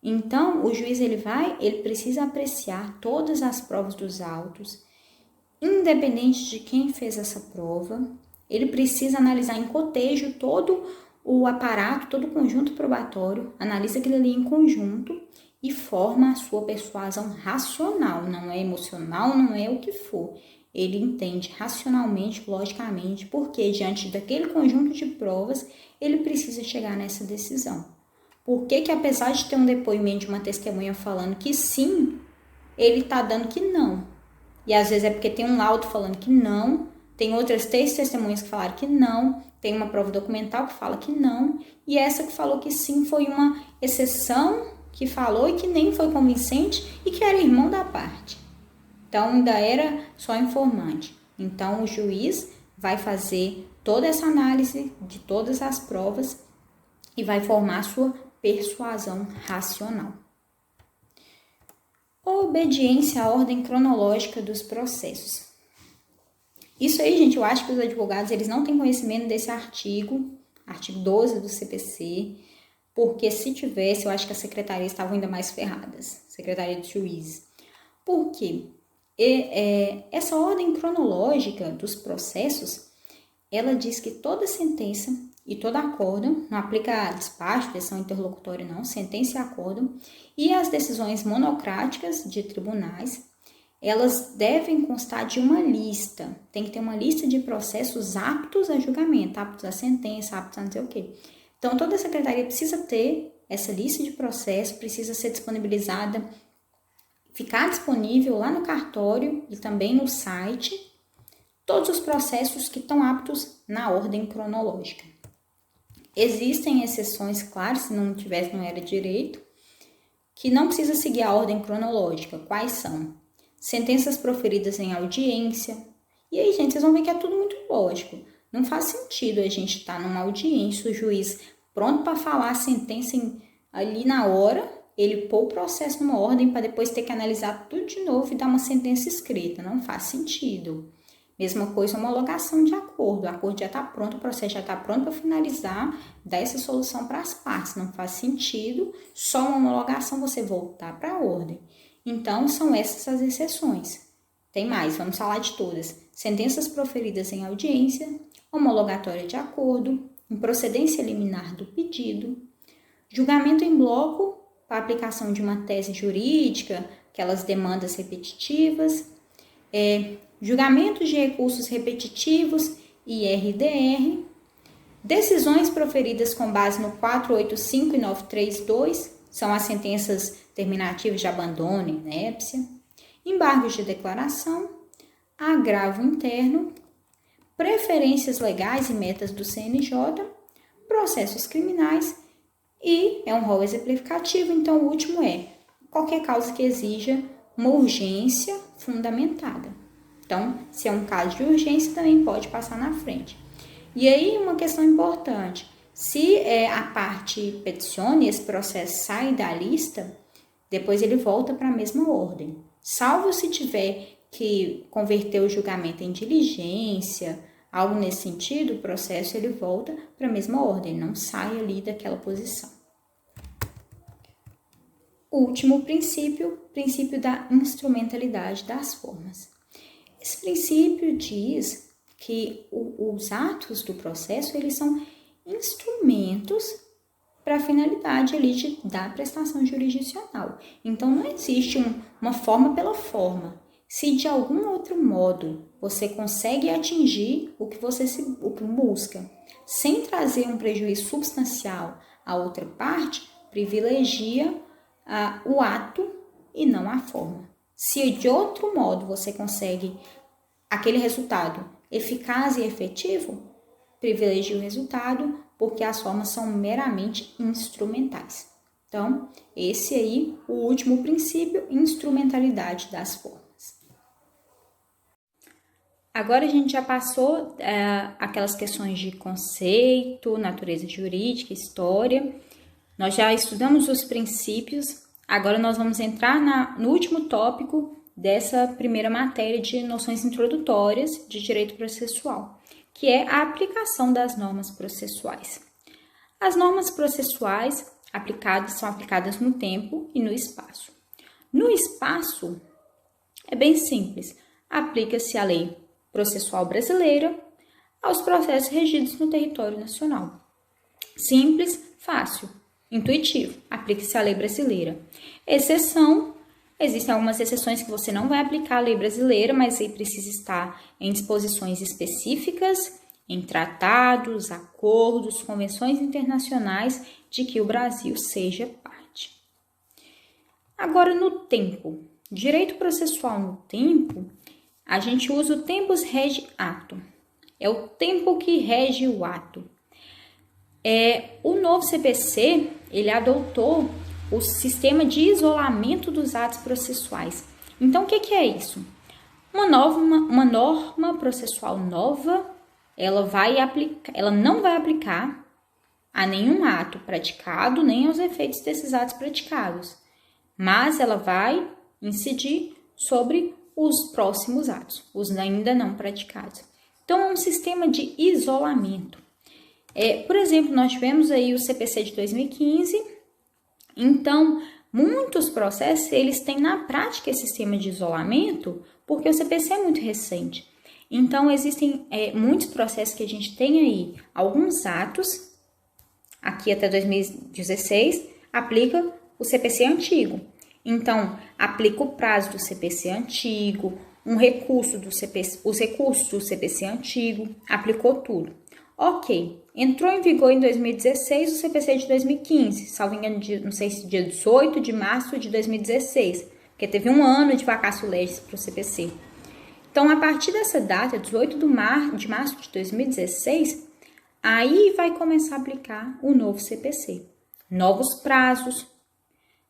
Então, o juiz ele precisa apreciar todas as provas dos autos, independente de quem fez essa prova, ele precisa analisar em cotejo todo o aparato, todo o conjunto probatório, analisa aquilo ali em conjunto e forma a sua persuasão racional, não é emocional, não é o que for. Ele entende racionalmente, logicamente, porque diante daquele conjunto de provas, ele precisa chegar nessa decisão. Por que apesar de ter um depoimento de uma testemunha falando que sim, ele está dando que não? E às vezes é porque tem um laudo falando que não, tem outras 3 testemunhas que falaram que não, tem uma prova documental que fala que não, e essa que falou que sim foi uma exceção que falou e que nem foi convincente e que era irmão da parte. Então ainda era só informante. Então o juiz vai fazer toda essa análise de todas as provas e vai formar a sua persuasão racional. Obediência à ordem cronológica dos processos. Isso aí, gente, eu acho que os advogados eles não têm conhecimento desse artigo 12 do CPC, porque se tivesse, eu acho que as secretarias estavam ainda mais ferradas, secretaria de juízes. Por quê? Essa ordem cronológica dos processos, ela diz que toda sentença e todo acórdão, não aplica despacho, decisão interlocutória não, sentença e acórdão, e as decisões monocráticas de tribunais, elas devem constar de uma lista, tem que ter uma lista de processos aptos a julgamento, aptos a sentença, aptos a não sei o quê. Então, toda a secretaria precisa ter essa lista de processos, precisa ser disponibilizada, ficar disponível lá no cartório e também no site, todos os processos que estão aptos na ordem cronológica. Existem exceções, claro, se não tivesse, não era direito, que não precisa seguir a ordem cronológica. Quais são? Sentenças proferidas em audiência. E aí, gente, vocês vão ver que é tudo muito lógico. Não faz sentido a gente estar numa audiência, o juiz pronto para falar a sentença ali na hora, ele pôr o processo numa ordem para depois ter que analisar tudo de novo e dar uma sentença escrita. Não faz sentido. Mesma coisa, homologação de acordo. O acordo já está pronto, o processo já está pronto para finalizar, dar essa solução para as partes. Não faz sentido só uma homologação você voltar para a ordem. Então, são essas as exceções. Tem mais, vamos falar de todas. Sentenças proferidas em audiência, homologatória de acordo, improcedência liminar do pedido, julgamento em bloco para aplicação de uma tese jurídica, aquelas demandas repetitivas, julgamentos de recursos repetitivos, IRDR, decisões proferidas com base no 485 e 932, são as sentenças terminativas de abandono e inépcia, embargos de declaração, agravo interno, preferências legais e metas do CNJ, processos criminais e é um rol exemplificativo, então o último é qualquer causa que exija uma urgência fundamentada. Então, se é um caso de urgência, também pode passar na frente. E aí, uma questão importante, se a parte peticiona e esse processo sai da lista, depois ele volta para a mesma ordem. Salvo se tiver que converter o julgamento em diligência, algo nesse sentido, o processo ele volta para a mesma ordem, não sai ali daquela posição. Último princípio, princípio da instrumentalidade das formas. Esse princípio diz que os atos do processo, eles são instrumentos para a finalidade ali da prestação jurisdicional. Então, não existe uma forma pela forma. Se de algum outro modo você consegue atingir o que você busca, sem trazer um prejuízo substancial à outra parte, privilegia o ato e não a forma. Se de outro modo você consegue aquele resultado eficaz e efetivo, privilegia o resultado, porque as formas são meramente instrumentais. Então, esse aí, o último princípio, instrumentalidade das formas. Agora a gente já passou aquelas questões de conceito, natureza jurídica, história. Nós já estudamos os princípios. Agora nós vamos entrar no último tópico dessa primeira matéria de noções introdutórias de direito processual, que é a aplicação das normas processuais. As normas processuais são aplicadas no tempo e no espaço. No espaço, é bem simples. aplica-se a lei processual brasileira aos processos regidos no território nacional. Simples, fácil, intuitivo, aplica-se a lei brasileira. Exceção, existem algumas exceções que você não vai aplicar a lei brasileira, mas aí precisa estar em disposições específicas, em tratados, acordos, convenções internacionais de que o Brasil seja parte. Agora, no tempo. Direito processual no tempo, a gente usa o tempus regi actum. É o tempo que rege o ato. O novo CPC, ele adotou o sistema de isolamento dos atos processuais. Então, o que é isso? Uma norma processual nova, ela não vai aplicar a nenhum ato praticado, nem aos efeitos desses atos praticados, mas ela vai incidir sobre os próximos atos, os ainda não praticados. Então, é um sistema de isolamento. Por exemplo, nós tivemos aí o CPC de 2015, então, muitos processos, eles têm na prática esse sistema de isolamento, porque o CPC é muito recente. Então, existem muitos processos que a gente tem aí, alguns atos, aqui até 2016, aplica o CPC antigo. Então, aplica o prazo do CPC antigo, os recursos do CPC antigo, aplicou tudo. Ok, entrou em vigor em 2016 o CPC de 2015, salvo engano, não sei se dia 18 de março de 2016, porque teve um ano de vacatio legis para o CPC. Então, a partir dessa data, 18 de março de 2016, aí vai começar a aplicar o novo CPC. Novos prazos.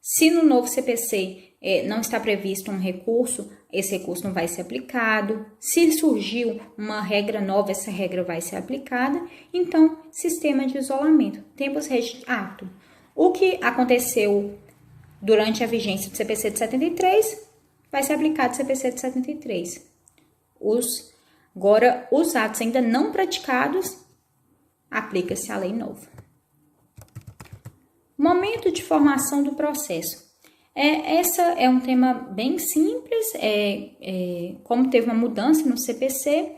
Se no novo CPC não está previsto um recurso, esse recurso não vai ser aplicado. Se surgiu uma regra nova, essa regra vai ser aplicada. Então, sistema de isolamento, tempus regi actum. O que aconteceu durante a vigência do CPC de 73 vai ser aplicado no CPC de 73. Agora, os atos ainda não praticados, aplica-se a lei nova. Momento de formação do processo. Essa é um tema bem simples, como teve uma mudança no CPC,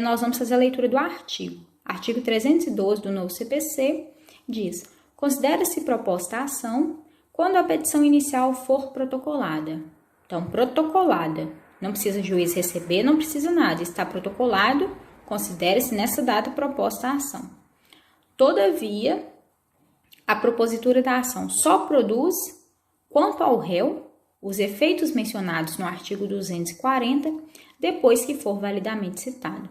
nós vamos fazer a leitura do artigo. Artigo 312 do novo CPC diz: considera-se proposta a ação quando a petição inicial for protocolada. Então, protocolada, não precisa o juiz receber, não precisa nada, está protocolado, considere-se nessa data proposta a ação. Todavia, a propositura da ação só produz, quanto ao réu, os efeitos mencionados no artigo 240, depois que for validamente citado.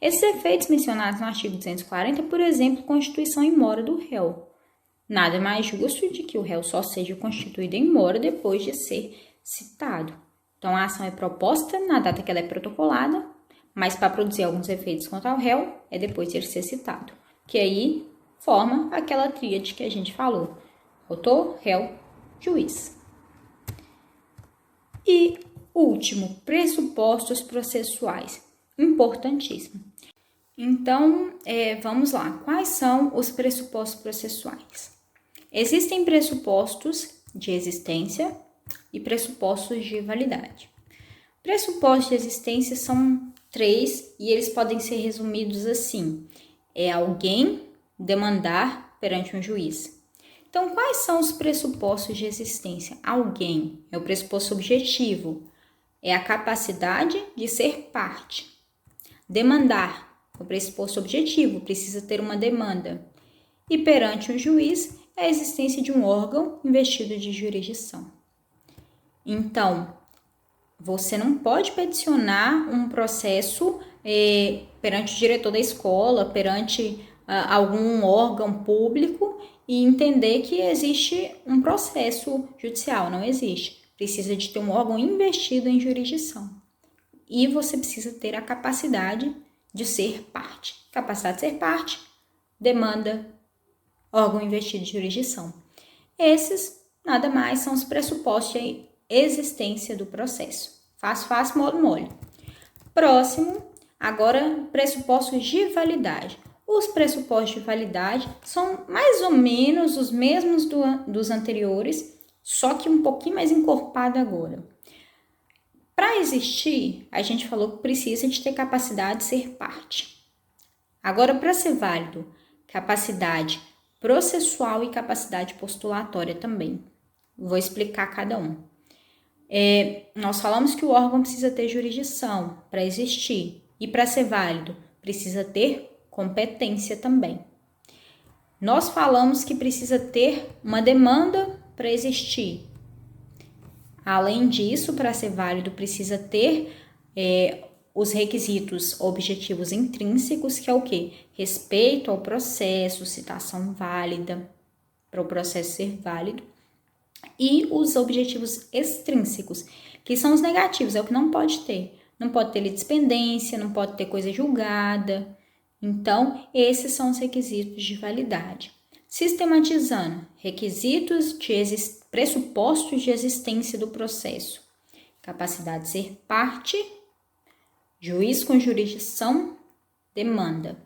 Esses efeitos mencionados no artigo 240, por exemplo, constituição em mora do réu. Nada mais justo de que o réu só seja constituído em mora depois de ser citado. Então, a ação é proposta na data que ela é protocolada, mas para produzir alguns efeitos quanto ao réu, é depois de ele ser citado. Que aí forma aquela tríade que a gente falou: autor, réu, juiz. E último, pressupostos processuais. Importantíssimo. Então, vamos lá. Quais são os pressupostos processuais? Existem pressupostos de existência e pressupostos de validade. Pressupostos de existência são 3 e eles podem ser resumidos assim: alguém demandar perante um juiz. Então, quais são os pressupostos de existência? Alguém é o pressuposto subjetivo, é a capacidade de ser parte. Demandar, o pressuposto objetivo, precisa ter uma demanda. E perante um juiz, é a existência de um órgão investido de jurisdição. Então, você não pode peticionar um processo perante o diretor da escola, perante algum órgão público e entender que existe um processo judicial. Não existe. Precisa de ter um órgão investido em jurisdição. E você precisa ter a capacidade de ser parte. Capacidade de ser parte, demanda, órgão investido de jurisdição. Esses, nada mais, são os pressupostos de existência do processo. Fácil, modo mole. Próximo, agora, pressupostos de validade. Os pressupostos de validade são mais ou menos os mesmos dos anteriores, só que um pouquinho mais encorpado agora. Para existir, a gente falou que precisa de ter capacidade de ser parte. Agora, para ser válido, capacidade processual e capacidade postulatória também. Vou explicar cada um. Nós falamos que o órgão precisa ter jurisdição para existir e para ser válido precisa ter competência também. Nós falamos que precisa ter uma demanda para existir. Além disso, para ser válido precisa ter os requisitos objetivos intrínsecos, que é o quê? Respeito ao processo, citação válida para o processo ser válido. E os objetivos extrínsecos, que são os negativos, é o que não pode ter. Não pode ter litispendência, não pode ter coisa julgada. Então, esses são os requisitos de validade. Sistematizando, requisitos pressupostos de existência do processo. Capacidade de ser parte, juiz com jurisdição, demanda.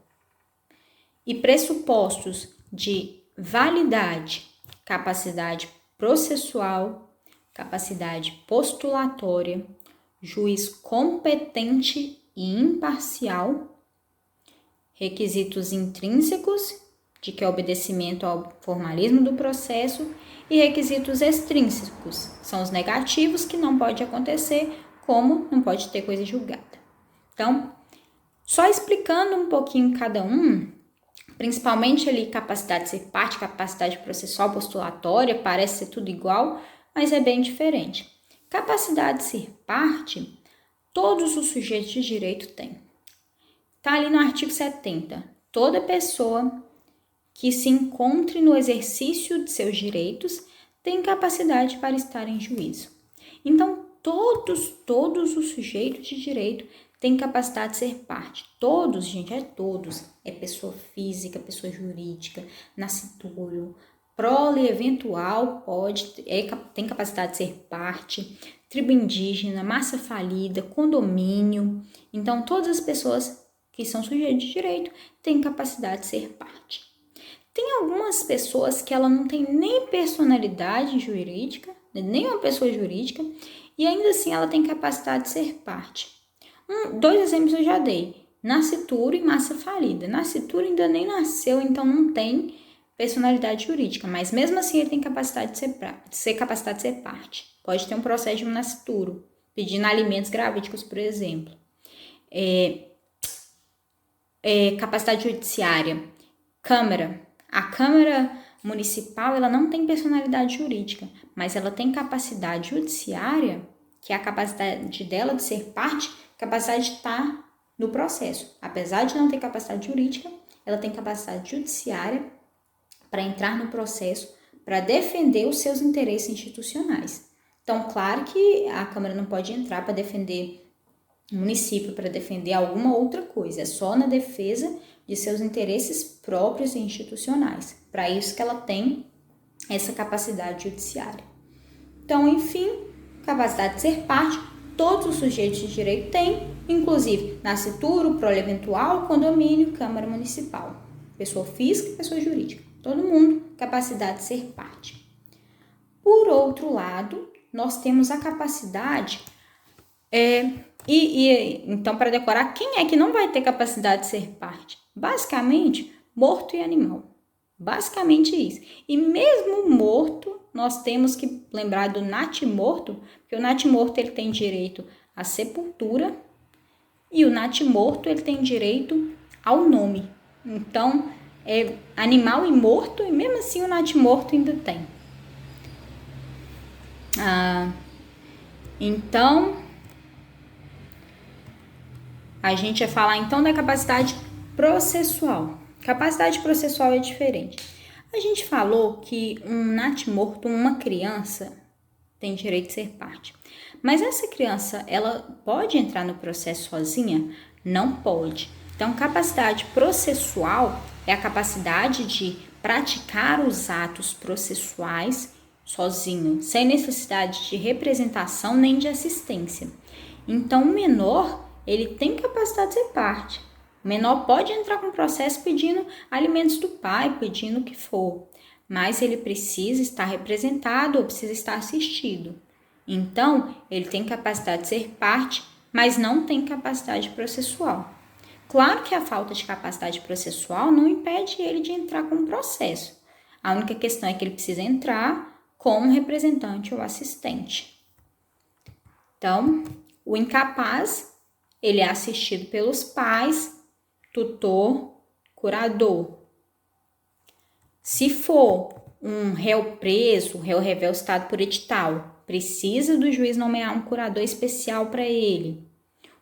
E pressupostos de validade, capacidade processual, capacidade postulatória, juiz competente e imparcial, requisitos intrínsecos, de que é obedecimento ao formalismo do processo, e requisitos extrínsecos, são os negativos que não pode acontecer, como não pode ter coisa julgada. Então, só explicando um pouquinho cada um, principalmente ali capacidade de ser parte, capacidade processual, postulatória, parece ser tudo igual, mas é bem diferente. Capacidade de ser parte, todos os sujeitos de direito têm. Está ali no artigo 70. Toda pessoa que se encontre no exercício de seus direitos tem capacidade para estar em juízo. Então, todos os sujeitos de direito têm capacidade de ser parte. Todos, gente, todos. É pessoa física, pessoa jurídica, nascituro, prole eventual, tem capacidade de ser parte, tribo indígena, massa falida, condomínio. Então, todas as pessoas que são sujeitos de direito têm capacidade de ser parte. Tem algumas pessoas que ela não tem nem personalidade jurídica, nem uma pessoa jurídica, e ainda assim ela tem capacidade de ser parte. 2 exemplos eu já dei, nascituro e massa falida. Nascituro ainda nem nasceu, então não tem personalidade jurídica, mas mesmo assim ele tem capacidade de ser parte. Pode ter um processo de nascituro, pedindo alimentos gravídicos, por exemplo. Capacidade judiciária, Câmara. A Câmara Municipal ela não tem personalidade jurídica, mas ela tem capacidade judiciária, que é a capacidade dela de ser parte, capacidade de estar no processo. Apesar de não ter capacidade jurídica, ela tem capacidade judiciária para entrar no processo, para defender os seus interesses institucionais. Então, claro que a Câmara não pode entrar para defender o município, para defender alguma outra coisa, é só na defesa de seus interesses próprios e institucionais. Para isso que ela tem essa capacidade judiciária. Então, enfim, capacidade de ser parte, todos os sujeitos de direito têm, inclusive nascituro, prole eventual, condomínio, Câmara Municipal. Pessoa física e pessoa jurídica. Todo mundo, capacidade de ser parte. Por outro lado, nós temos a capacidade... então, para decorar, quem é que não vai ter capacidade de ser parte? Basicamente, morto e animal. Basicamente isso. E mesmo morto, nós temos que lembrar do natimorto, porque o natimorto ele tem direito à sepultura e o natimorto ele tem direito ao nome. Então, é animal e morto, e mesmo assim o natimorto ainda tem. Então, a gente vai falar então da capacidade processual. Capacidade processual é diferente. A gente falou que um natimorto, uma criança, tem direito de ser parte. Mas essa criança, ela pode entrar no processo sozinha? Não pode. Então, capacidade processual é a capacidade de praticar os atos processuais sozinho, sem necessidade de representação nem de assistência. Então, o menor, ele tem capacidade de ser parte. O menor pode entrar com o processo pedindo alimentos do pai, pedindo o que for, mas ele precisa estar representado ou precisa estar assistido. Então, ele tem capacidade de ser parte, mas não tem capacidade processual. Claro que a falta de capacidade processual não impede ele de entrar com o processo. A única questão é que ele precisa entrar como representante ou assistente. Então, o incapaz, ele é assistido pelos pais, tutor, curador. Se for um réu preso, réu revelado por edital, precisa do juiz nomear um curador especial para ele.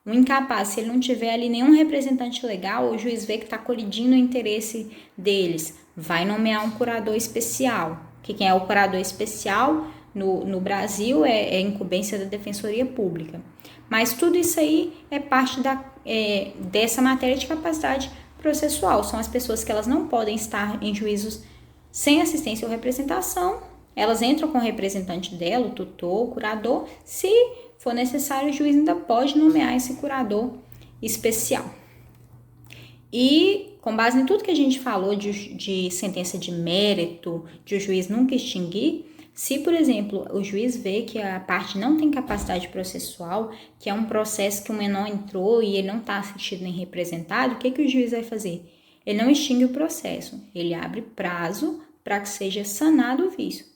Um incapaz, se ele não tiver ali nenhum representante legal, o juiz vê que está colidindo o interesse deles, vai nomear um curador especial. Que quem é o curador especial no Brasil é incumbência da Defensoria Pública. Mas tudo isso aí é parte dessa matéria de capacidade processual. São as pessoas que elas não podem estar em juízos sem assistência ou representação. Elas entram com o representante dela, o tutor, o curador. Se for necessário, o juiz ainda pode nomear esse curador especial. E, com base em tudo que a gente falou de sentença de mérito, de o juiz nunca extinguir, se, por exemplo, o juiz vê que a parte não tem capacidade processual, que é um processo que o menor entrou e ele não está assistido nem representado, o que o juiz vai fazer? Ele não extingue o processo, ele abre prazo para que seja sanado o vício,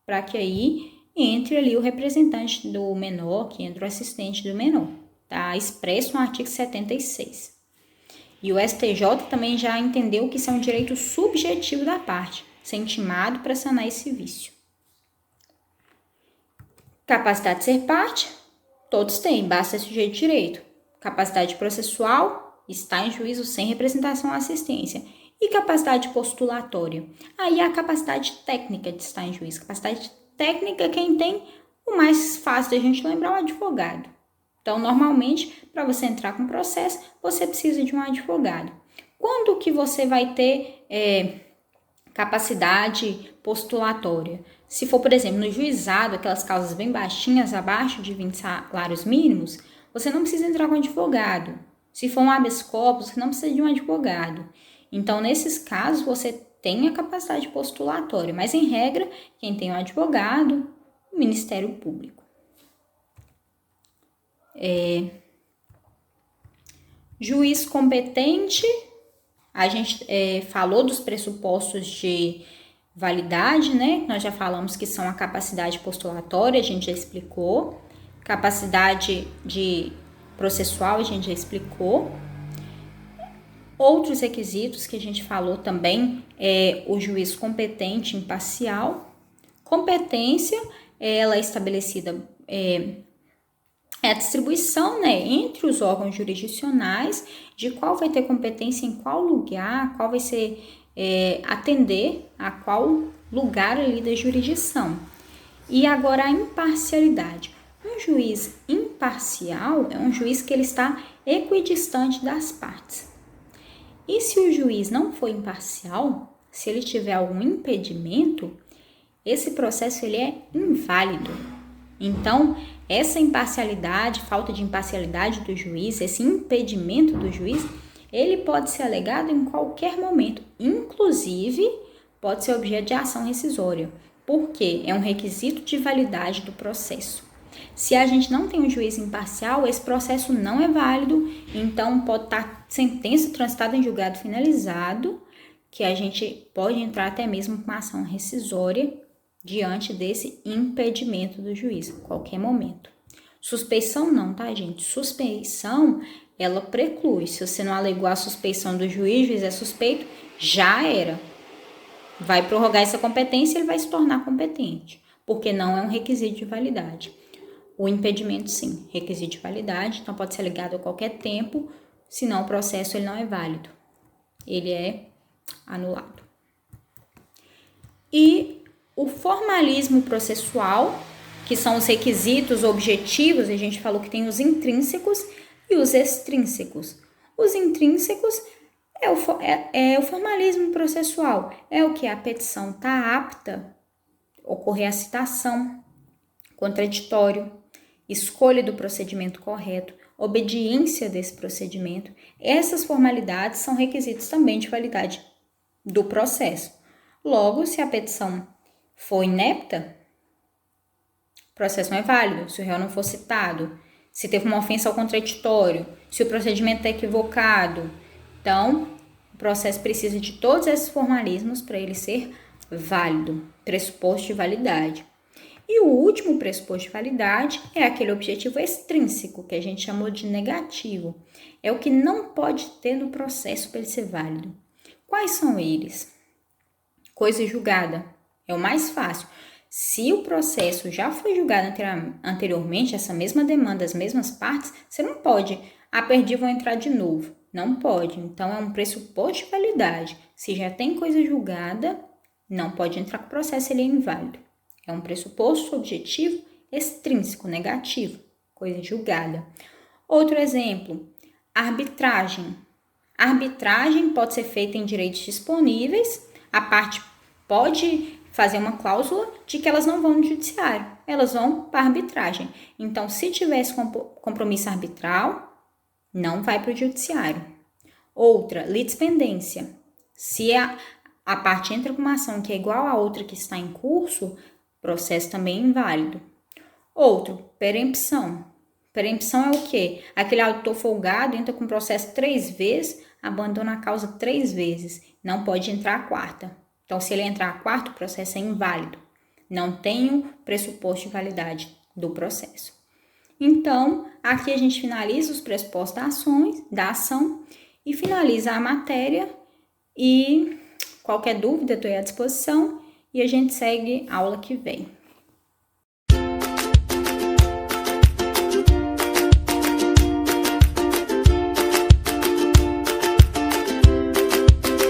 para que aí entre ali o representante do menor, que entra o assistente do menor. Está expresso no artigo 76. E o STJ também já entendeu que isso é um direito subjetivo da parte, ser intimado para sanar esse vício. Capacidade de ser parte, todos têm, basta ser sujeito de direito. Capacidade processual, está em juízo sem representação ou assistência. E capacidade postulatória, aí a capacidade técnica de estar em juízo. Capacidade técnica, quem tem, o mais fácil da gente lembrar é o advogado. Então, normalmente, para você entrar com o processo, você precisa de um advogado. Quando que você vai ter capacidade postulatória? Se for, por exemplo, no juizado, aquelas causas bem baixinhas, abaixo de 20 salários mínimos, você não precisa entrar com advogado. Se for um habeas corpus, você não precisa de um advogado. Então, nesses casos, você tem a capacidade postulatória, mas, em regra, quem tem um advogado, o Ministério Público. Juiz competente, a gente falou dos pressupostos de validade, né? Nós já falamos que são a capacidade postulatória, a gente já explicou. Capacidade de processual, a gente já explicou. Outros requisitos que a gente falou também é o juiz competente, imparcial. Competência, ela é estabelecida, é a distribuição, né, entre os órgãos jurisdicionais de qual vai ter competência em qual lugar, qual vai ser atender a qual lugar ali da jurisdição. E agora a imparcialidade. Um juiz imparcial é um juiz que ele está equidistante das partes. E se o juiz não for imparcial, se ele tiver algum impedimento, esse processo ele é inválido. Então, essa imparcialidade, falta de imparcialidade do juiz, esse impedimento do juiz, ele pode ser alegado em qualquer momento, inclusive pode ser objeto de ação rescisória, porque é um requisito de validade do processo. Se a gente não tem um juiz imparcial, esse processo não é válido, então pode estar sentença transitada em julgado finalizado, que a gente pode entrar até mesmo com ação rescisória diante desse impedimento do juiz, a qualquer momento. Suspeição não, tá, gente? Suspeição, ela preclui. Se você não alegou a suspeição do juiz, o juiz é suspeito, já era. Vai prorrogar essa competência e ele vai se tornar competente, porque não é um requisito de validade. O impedimento, sim, requisito de validade, então pode ser alegado a qualquer tempo, senão o processo ele não é válido. Ele é anulado. E o formalismo processual, que são os requisitos objetivos, a gente falou que tem os intrínsecos e os extrínsecos. Os intrínsecos é o formalismo processual, é o que a petição está apta, ocorrer a citação, contraditório, escolha do procedimento correto, obediência desse procedimento. Essas formalidades são requisitos também de validade do processo. Logo, se a petição for inepta, o processo não é válido. Se o réu não for citado, se teve uma ofensa ao contraditório, se o procedimento é equivocado. Então, o processo precisa de todos esses formalismos para ele ser válido, pressuposto de validade. E o último pressuposto de validade é aquele objetivo extrínseco, que a gente chamou de negativo. É o que não pode ter no processo para ele ser válido. Quais são eles? Coisa julgada. É o mais fácil. Se o processo já foi julgado anteriormente, essa mesma demanda, as mesmas partes, você não pode. Perdi, vou entrar de novo. Não pode. Então, é um pressuposto de validade. Se já tem coisa julgada, não pode entrar com o processo, ele é inválido. É um pressuposto objetivo extrínseco, negativo, coisa julgada. Outro exemplo, arbitragem. Arbitragem pode ser feita em direitos disponíveis, a parte pode fazer uma cláusula de que elas não vão no judiciário, elas vão para a arbitragem. Então, se tivesse compromisso arbitral, não vai para o judiciário. Outra, litispendência. Se a parte entra com uma ação que é igual a outra que está em curso, processo também é inválido. Outro, perempção. Perempção é o quê? Aquele autor folgado entra com processo 3 vezes, abandona a causa 3 vezes. Não pode entrar a quarta. Então, se ele entrar a quarta, o processo é inválido. Não tem o pressuposto de validade do processo. Então, aqui a gente finaliza os pressupostos da ação e finaliza a matéria. E qualquer dúvida, estou à disposição. E a gente segue a aula que vem.